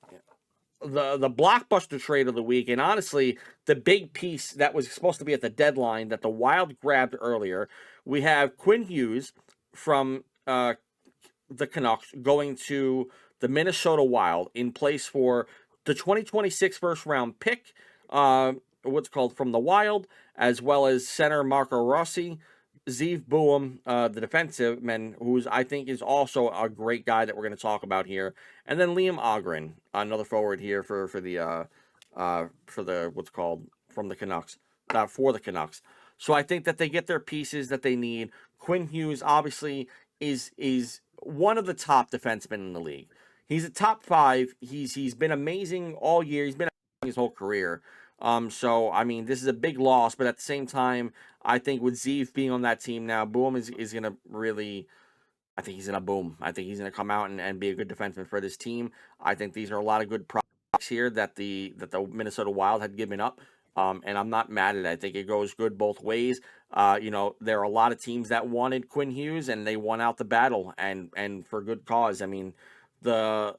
the blockbuster trade of the week, and honestly, the big piece that was supposed to be at the deadline that the Wild grabbed earlier. We have Quinn Hughes from the Canucks going to the Minnesota Wild in place for the 2026 first round pick. From the Wild, as well as center Marco Rossi, Zeev Boehm, the defensive man, who's I think is also a great guy that we're going to talk about here, and then Liam Ogren, another forward here for the from the Canucks, for the Canucks. So I think that they get their pieces that they need. Quinn Hughes obviously is one of the top defensemen in the league. He's a top 5. He's been amazing all year. He's been his whole career. So I mean, this is a big loss, but at the same time, I think with Zeev being on that team now, Boom is gonna really, I think he's gonna boom. I think he's gonna come out and be a good defenseman for this team. I think these are a lot of good products here that the Minnesota Wild had given up. And I'm not mad at it. I think it goes good both ways. There are a lot of teams that wanted Quinn Hughes, and they won out the battle, and for good cause. I mean, the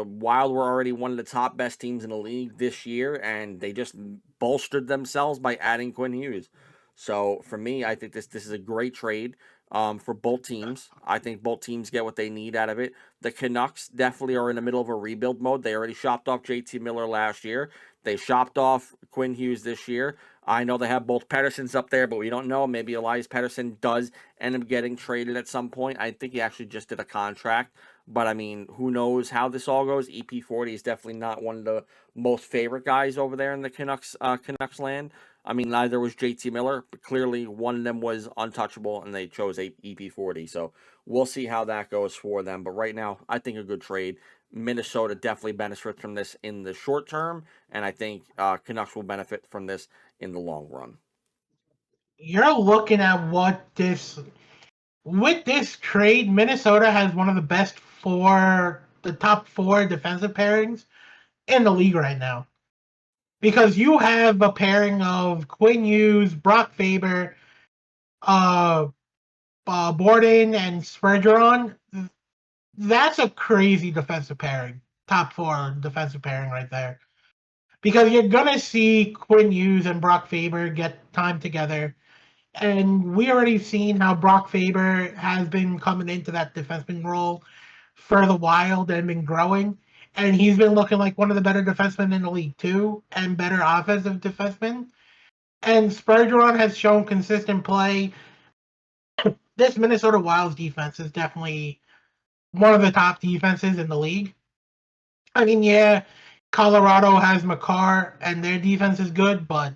Wild were already one of the top best teams in the league this year, and they just bolstered themselves by adding Quinn Hughes. So for me, I think this is a great trade for both teams. I think both teams get what they need out of it. The Canucks definitely are in the middle of a rebuild mode. They already shopped off JT Miller last year. They shopped off Quinn Hughes this year. I know they have both Petterssons up there, but we don't know. Maybe Elias Pettersson does end up getting traded at some point. I think he actually just did a contract. But, I mean, who knows how this all goes. EP40 is definitely not one of the most favorite guys over there in the Canucks land. I mean, neither was JT Miller, but clearly one of them was untouchable, and they chose EP40. So we'll see how that goes for them. But right now, I think a good trade. Minnesota definitely benefits from this in the short term, and I think Canucks will benefit from this in the long run. You're looking at with this trade, Minnesota has one of the top 4 defensive pairings in the league right now. Because you have a pairing of Quinn Hughes, Brock Faber, Borden, and Spurgeon. That's a crazy defensive pairing. Top 4 defensive pairing right there. Because you're going to see Quinn Hughes and Brock Faber get time together. And we already seen how Brock Faber has been coming into that defenseman role for the Wild and been growing. And he's been looking like one of the better defensemen in the league too, and better offensive defensemen. And Spurgeon has shown consistent play. This Minnesota Wild's defense is definitely one of the top defenses in the league. I mean, yeah, Colorado has Makar, and their defense is good, but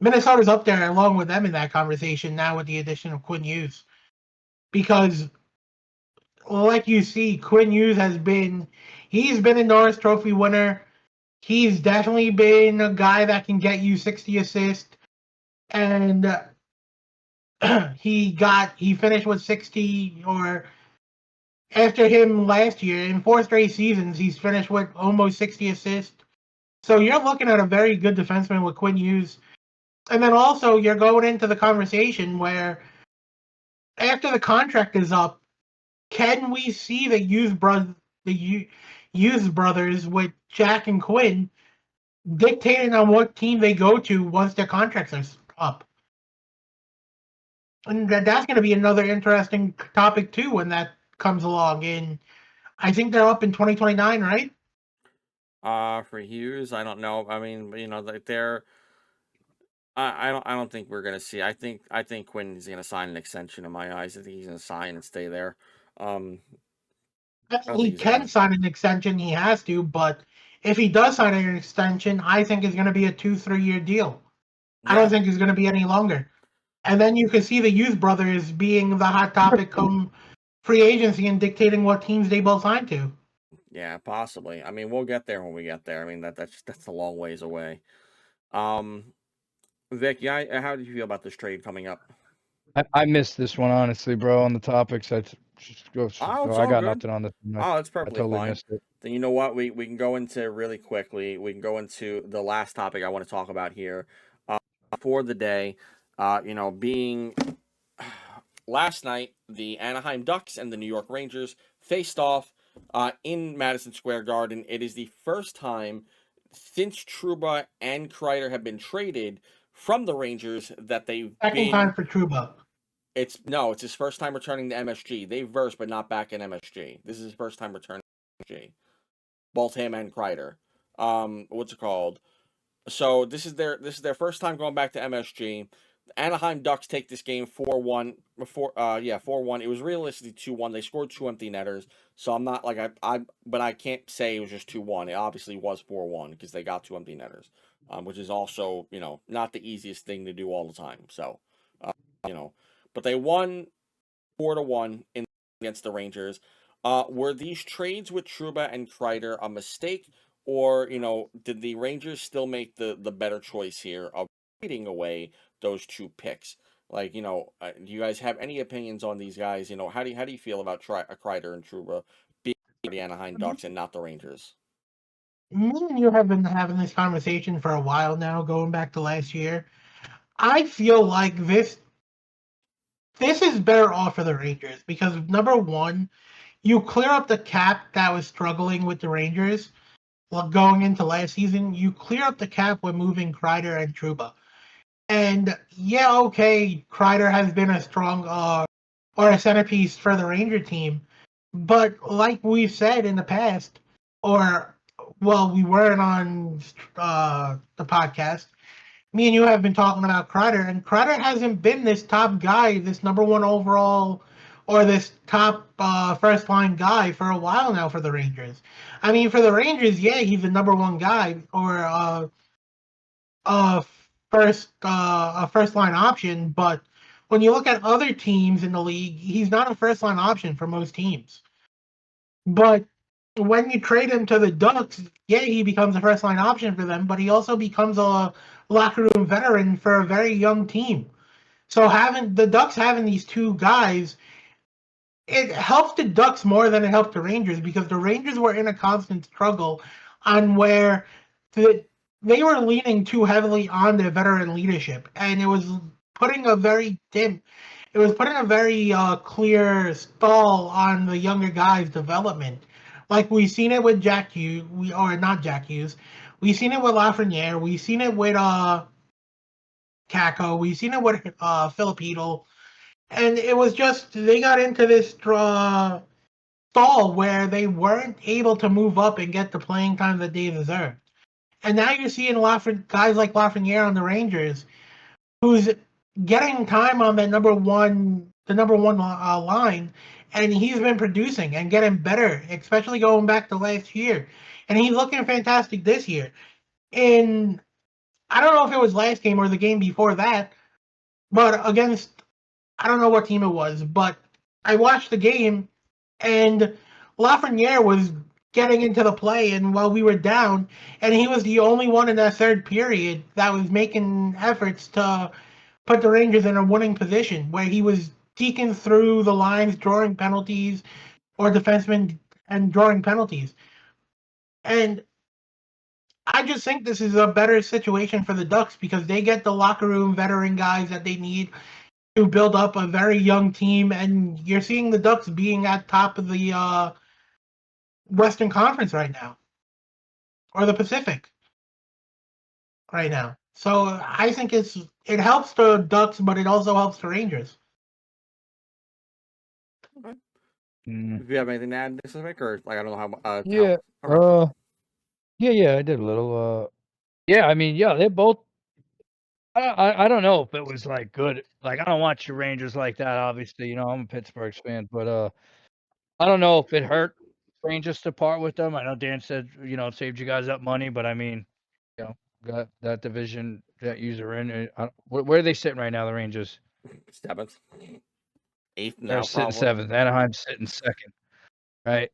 Minnesota's up there along with them in that conversation now with the addition of Quinn Hughes. Because, like you see, Quinn Hughes he's been a Norris Trophy winner. He's definitely been a guy that can get you 60 assists. And he finished with 60, or after him last year, in 4 straight seasons, he's finished with almost 60 assists. So you're looking at a very good defenseman with Quinn Hughes. And then also you're going into the conversation where after the contract is up, can we see the Hughes brothers with Jack and Quinn dictating on what team they go to once their contracts are up. And that's going to be another interesting topic too when that comes along. And I think they're up in 2029, right? For Hughes, I don't know. I mean, they're. I don't think we're gonna see. I think Quinn is gonna sign an extension in my eyes. I think he's gonna sign and stay there. Um, I don't think He he's can gonna. sign an extension. He has to, but if he does sign an extension, I think it's going to be a 2-3 year deal. I don't Yeah, think it's going to be any longer. And then you can see the Hughes brothers being the hot topic come free agency and dictating what teams they both sign to. yeah, possibly. I mean, we'll get there when we get there. I mean, that's a long ways away. Um, Vic, yeah, how did you feel about this trade coming up? I missed this one, honestly, bro, on the topics. Oh, it's I all got good. nothing on this one. Oh, it's I perfectly totally fine. missed it. Then you know what? We can go into really quickly. We can go into the last topic I want to talk about here for the day. Being last night, the Anaheim Ducks and the New York Rangers faced off in Madison Square Garden. It is the first time since Trouba and Kreider have been traded from the Rangers that they've Second been. time for Trouba. It's his first time returning to MSG. They've versed, but not back in MSG. This is his first time returning to MSG. Both him and Kreider. What's it called? So this is their first time going back to MSG. The Anaheim Ducks take this game 4-1. 4-1. It was realistically 2-1. They scored 2 empty netters. So I'm not like but I can't say it was just 2-1. It obviously was 4-1 because they got 2 empty netters. Which is also, not the easiest thing to do all the time. So, you know, but they won 4-1 against the Rangers. Were these trades with Trouba and Kreider a mistake, or did the Rangers still make the better choice here of trading away those 2 picks? Like, do you guys have any opinions on these guys? How do you feel about Kreider and Trouba being the Anaheim Ducks and not the Rangers? Me and you have been having this conversation for a while now, going back to last year. I feel like this is better off for the Rangers because number one, you clear up the cap that was struggling with the Rangers going into last season. You clear up the cap with moving Kreider and Trouba. And yeah, okay, Kreider has been a strong or a centerpiece for the Ranger team. But like we've said in the past, or well, we weren't on the podcast. Me and you have been talking about Kreider, and Kreider hasn't been this top guy, this number one overall, or this top first line guy for a while now for the Rangers. I mean, for the Rangers, yeah, he's the number one guy or uh, a first line option, but when you look at other teams in the league, he's not a first line option for most teams. But when you trade him to the Ducks, yeah, he becomes a first line option for them, but he also becomes a locker room veteran for a very young team. So having the Ducks having these two guys, it helps the Ducks more than it helped the Rangers because the Rangers were in a constant struggle on where they were leaning too heavily on their veteran leadership, and it was putting a very clear stall on the younger guys' development. Like we've seen it with Jack Hughes, or not Jack Hughes. We've seen it with Lafreniere. We've seen it with Kako. We've seen it with Phillip Rivers. And it was just they got into this stall where they weren't able to move up and get the playing time that they deserved. And now you're seeing guys like Lafreniere on the Rangers, who's getting time on the number one line, and he's been producing and getting better, especially going back to last year. And he's looking fantastic this year. And I don't know if it was last game or the game before that, but against I don't know what team it was, but I watched the game, and Lafreniere was getting into the play, and while we were down, and he was the only one in that third period that was making efforts to put the Rangers in a winning position, where he was deking through the lines, drawing penalties, or defensemen and drawing penalties. And I just think this is a better situation for the Ducks because they get the locker room veteran guys that they need to build up a very young team, and you're seeing the Ducks being at top of the Western Conference right now, or the Pacific. right now. So I think it helps the Ducks, but it also helps the Rangers. Mm. If you have anything to add this week, or like I don't know how. Yeah. Okay. Yeah. I did a little. Yeah. I mean, yeah, they're both. I don't know if it was like good. Like I don't watch the Rangers like that. Obviously, you know I'm a Pittsburgh fan, but I don't know if it hurt Rangers to part with them. I know Dan said it saved you guys up money, but I mean, got that division that you're in. Where are they sitting right now? The Rangers. 7th, 8th They're now, sitting probably. 7th. Anaheim's sitting 2nd. Right.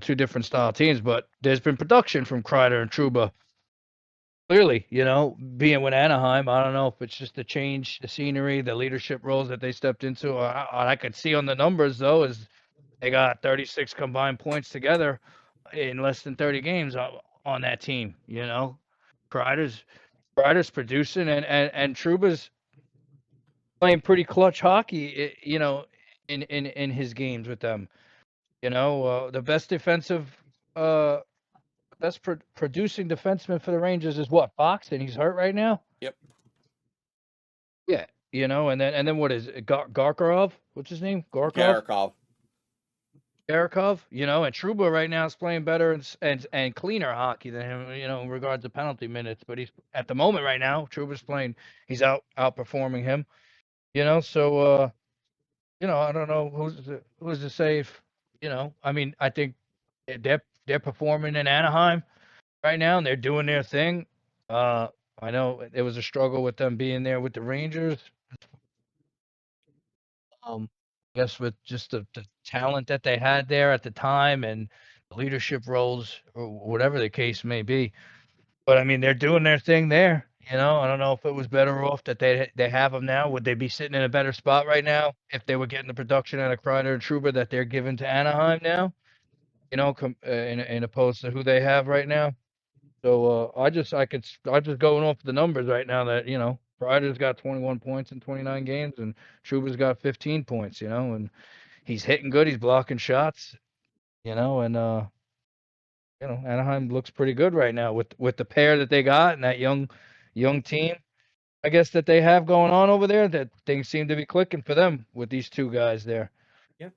Two different style teams, but there's been production from Kreider and Trouba. Clearly, being with Anaheim, I don't know if it's just the change, the scenery, the leadership roles that they stepped into. I could see on the numbers, though, is they got 36 combined points together in less than 30 games on that team. Kreider's producing, and Trouba's playing pretty clutch hockey. In his games with them. The best producing defenseman for the Rangers is what, Fox, and he's hurt right now. Yep. Yeah, and then what is it? Garkarov? What's his name? Garakov. Garakov. And Trouba right now is playing better and cleaner hockey than him. In regards to penalty minutes, but he's at the moment right now. Trouba's playing. He's outperforming him. So I don't know who's to say if I mean, I think they're performing in Anaheim right now, and they're doing their thing. I know it was a struggle with them being there with the Rangers. I guess with just the talent that they had there at the time and the leadership roles or whatever the case may be. But I mean, they're doing their thing there. I don't know if it was better off that they have them now. Would they be sitting in a better spot right now if they were getting the production out of Kreider and Trouba that they're giving to Anaheim now? In opposed to who they have right now. So I just going off the numbers right now that Kreider's got 21 points in 29 games and Trouba's got 15 points. And he's hitting good. He's blocking shots. And Anaheim looks pretty good right now with the pair that they got and that young team, I guess, that they have going on over there. That things seem to be clicking for them with these two guys there. Yeah.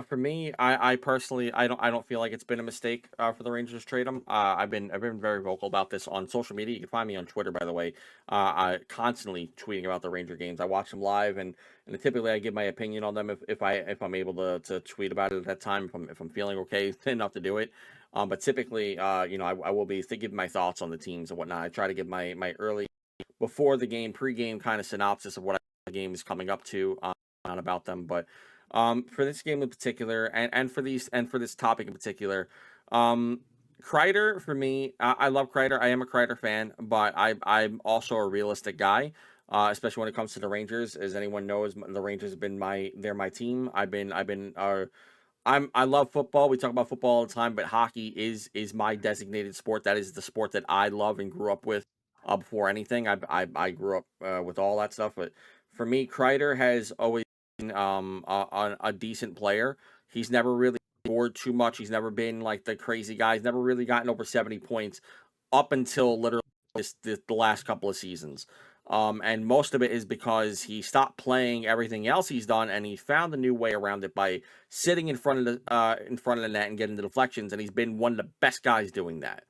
For me, I personally, I don't feel like it's been a mistake for the Rangers to trade him. I've been very vocal about this on social media. You can find me on Twitter, by the way. I constantly tweeting about the Ranger games. I watch them live, and typically I give my opinion on them if I'm able to tweet about it at that time if I'm feeling okay enough to do it. But typically, I will be giving my thoughts on the teams and whatnot. I try to give my early before the game, pre-game kind of synopsis of what the game is coming up to about them, but. For this game in particular, and for this topic in particular, Kreider for me, I love Kreider. I am a Kreider fan, but I'm also a realistic guy, especially when it comes to the Rangers. As anyone knows, the Rangers have been they're my team. I love football. We talk about football all the time, but hockey is my designated sport. That is the sport that I love and grew up with. Before anything, I grew up with all that stuff. But for me, Kreider has always been a decent player. He's never really scored too much. He's never been like the crazy guy. He's never really gotten over 70 points up until literally the last couple of seasons. And most of it is because he stopped playing everything else he's done, and he found a new way around it by sitting in front of the net and getting the deflections. And he's been one of the best guys doing that.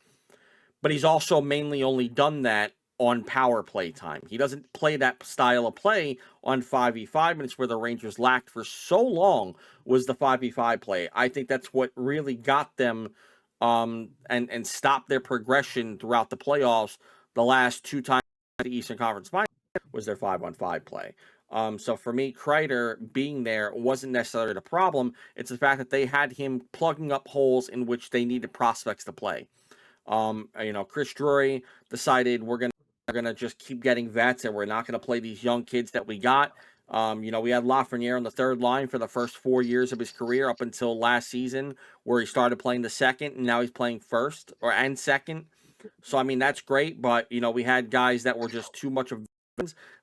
But he's also mainly only done that on power play time. He doesn't play that style of play on 5v5 minutes where the Rangers lacked for so long was the 5v5 play. I think that's what really got them and stopped their progression throughout the playoffs the last two times the Eastern Conference Finals was their 5-on-5 play. So for me, Kreider being there wasn't necessarily the problem. It's the fact that they had him plugging up holes in which they needed prospects to play. Chris Drury decided we're gonna just keep getting vets and we're not gonna play these young kids that we got. We had Lafreniere on the third line for the first 4 years of his career up until last season, where he started playing the second, and now he's playing first and second. So I mean that's great, but we had guys that were just too much of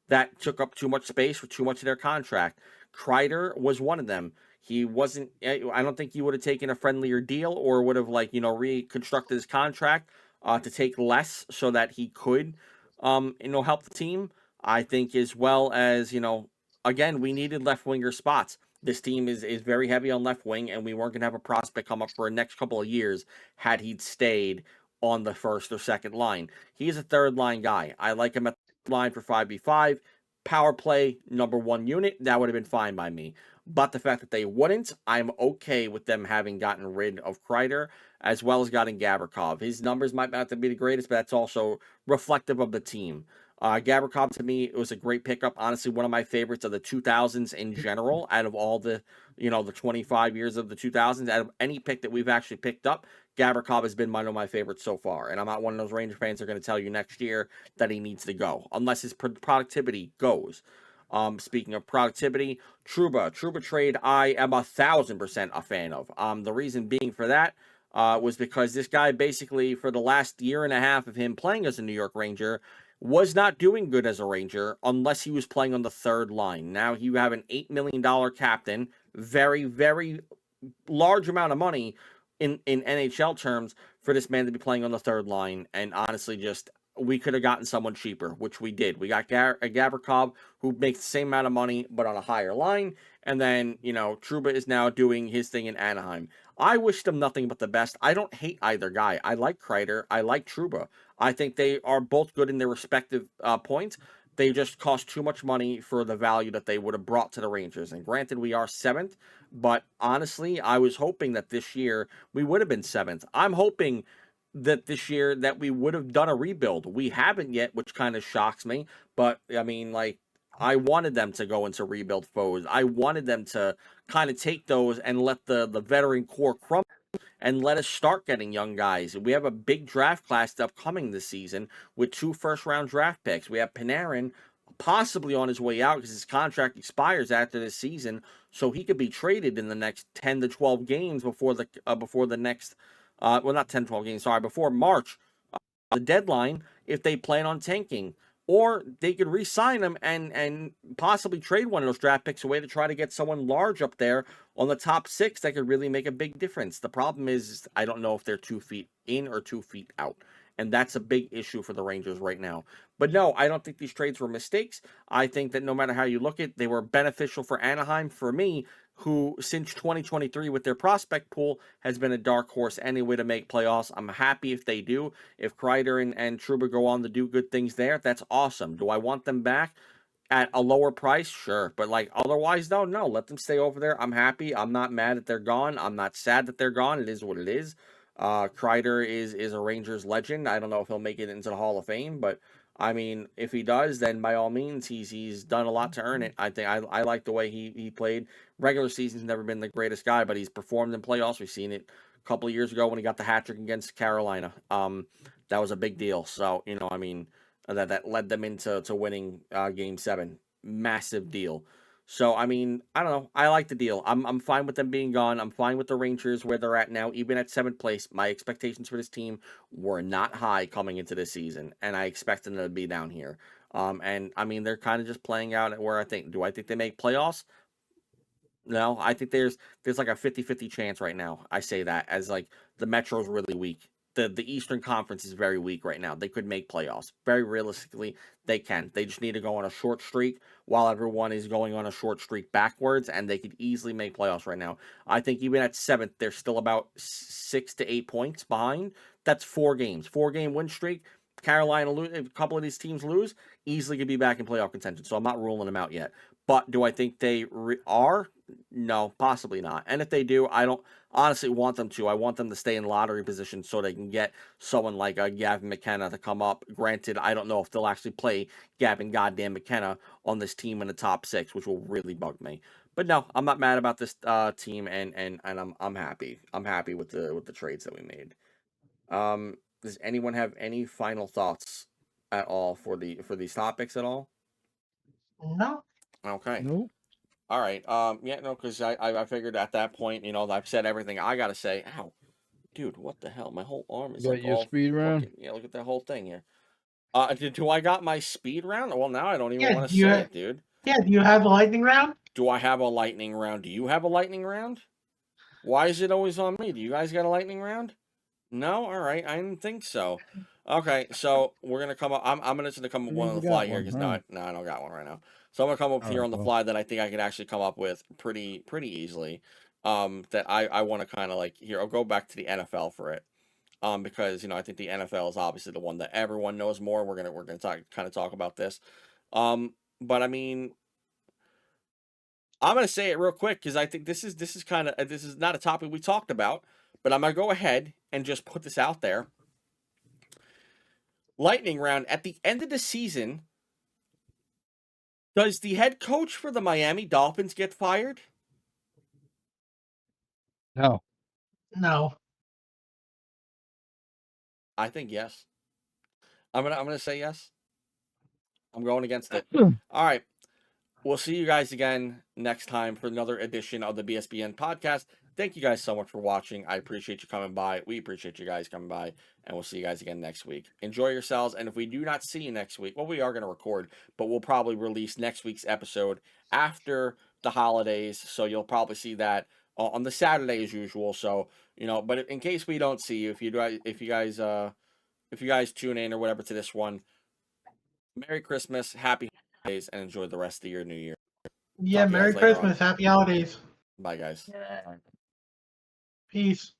that took up too much space for too much of their contract. Kreider was one of them. He wasn't. I don't think he would have taken a friendlier deal or would have reconstructed his contract to take less so that he could, help the team. I think as well as, again, we needed left winger spots. This team is very heavy on left wing, and we weren't going to have a prospect come up for the next couple of years had he stayed on the first or second line. He's a third line guy. I like him at the line for 5v5. Power play, number one unit, that would have been fine by me. But the fact that they wouldn't, I'm okay with them having gotten rid of Kreider as well as getting Gavrikov. His numbers might not be the greatest, but that's also reflective of the team. Gavrikov, to me, it was a great pickup. Honestly, one of my favorites of the 2000s in general, out of all the, the 25 years of the 2000s, out of any pick that we've actually picked up, Gavrikov has been one of my favorites so far. And I'm not one of those Ranger fans that are going to tell you next year that he needs to go, unless his productivity goes. Speaking of productivity, Trouba trade, I am 1,000% a fan of. The reason being for that was because this guy basically, for the last year and a half of him playing as a New York Ranger, was not doing good as a Ranger unless he was playing on the third line. Now you have an $8 million captain, very, very large amount of money in NHL terms for this man to be playing on the third line. And honestly, just we could have gotten someone cheaper, which we did. We got Gavrikov, who makes the same amount of money, but on a higher line. And then, Trouba is now doing his thing in Anaheim. I wish them nothing but the best. I don't hate either guy. I like Kreider. I like Trouba. I think they are both good in their respective points. They just cost too much money for the value that they would have brought to the Rangers. And granted, we are 7th, but honestly, I was hoping that this year we would have been 7th. I'm hoping that this year that we would have done a rebuild. We haven't yet, which kind of shocks me. But, I mean, I wanted them to go into rebuild foes. I wanted them to kind of take those and let the veteran core crumble and let us start getting young guys. We have a big draft class upcoming this season with 2 first-round draft picks. We have Panarin possibly on his way out because his contract expires after this season, so he could be traded in the next 10 to 12 games before the next not 10, 12 games, sorry, before March, the deadline, if they plan on tanking. Or they could re-sign him and possibly trade one of those draft picks away to try to get someone large up there on the top 6 that could really make a big difference. The problem is I don't know if they're 2 feet in or 2 feet out. And that's a big issue for the Rangers right now. But no, I don't think these trades were mistakes. I think that no matter how you look at it, they were beneficial for Anaheim, for me, who since 2023 with their prospect pool has been a dark horse anyway to make playoffs. I'm happy if they do. If Kreider and Trouba go on to do good things there, that's awesome. Do I want them back at a lower price? Sure. But otherwise, though, no, let them stay over there. I'm happy. I'm not mad that they're gone. I'm not sad that they're gone. It is what it is. Kreider is a Rangers legend. I don't know if he'll make it into the Hall of Fame, but I mean, if he does, then by all means, he's done a lot to earn it. I think I like the way he played. Regular season's never been the greatest guy, but he's performed in playoffs. We've seen it a couple of years ago when he got the hat trick against Carolina. That was a big deal. So I mean, that led them into winning Game 7. Massive deal. So, I mean, I don't know. I like the deal. I'm fine with them being gone. I'm fine with the Rangers where they're at now, even at 7th place. My expectations for this team were not high coming into this season, and I expect them to be down here. And, I mean, they're kind of just playing out at where I think. Do I think they make playoffs? No, I think there's like a 50-50 chance right now. I say that as the Metro's really weak. The Eastern Conference is very weak right now. They could make playoffs. Very realistically, they can. They just need to go on a short streak while everyone is going on a short streak backwards, and they could easily make playoffs right now. I think even at 7th, they're still about 6 to 8 points behind. That's 4 games. 4-game win streak. Carolina lose, if a couple of these teams lose, easily could be back in playoff contention. So I'm not ruling them out yet. But do I think they are? No, possibly not. And if they do, I don't honestly want them to. I want them to stay in lottery position so they can get someone like Gavin McKenna to come up. Granted, I don't know if they'll actually play Gavin goddamn McKenna on this team in the top 6, which will really bug me. But no, I'm not mad about this team, and I'm happy. I'm happy with the trades that we made. Does anyone have any final thoughts at all for these topics at all? No. Okay. Nope. All right. Yeah, no, because I figured at that point, I've said everything I gotta say. Ow, dude, what the hell? My whole arm is Got your all speed round? fucking, yeah, look at that whole thing here. Do I got my speed round? Well, now I don't even Yeah, want to say it, dude. Yeah, do you have a lightning round? Do I have a lightning round? Do you have a lightning round? Why is it always on me? Do you guys got a lightning round? No, all right. I didn't think so. Okay, so we're gonna come up. I'm gonna just come up with one on the fly here because no, I don't got one right now. So I'm gonna come up here on the fly that I think I could actually come up with pretty easily. That I want to kind of like here. I'll go back to the NFL for it. Because I think the NFL is obviously the one that everyone knows more. We're gonna talk about this. But I mean, I'm gonna say it real quick because I think this is this is not a topic we talked about, but I'm gonna go ahead and just put this out there. Lightning round at the end of the season. Does the head coach for the Miami Dolphins get fired? No. No. I think yes. I'm gonna say yes. I'm going against it. All right. We'll see you guys again next time for another edition of the BSBN podcast. Thank you guys so much for watching. I appreciate you coming by. We appreciate you guys coming by, and we'll see you guys again next week. Enjoy yourselves, and if we do not see you next week, well, we are going to record, but we'll probably release next week's episode after the holidays, so you'll probably see that on the Saturday as usual. So, but in case we don't see you, if you guys tune in or whatever to this one, Merry Christmas, Happy Holidays, and enjoy the rest of your New Year. Yeah, Talk to you Merry guys later on. Christmas. Happy holidays. Bye, guys. Peace.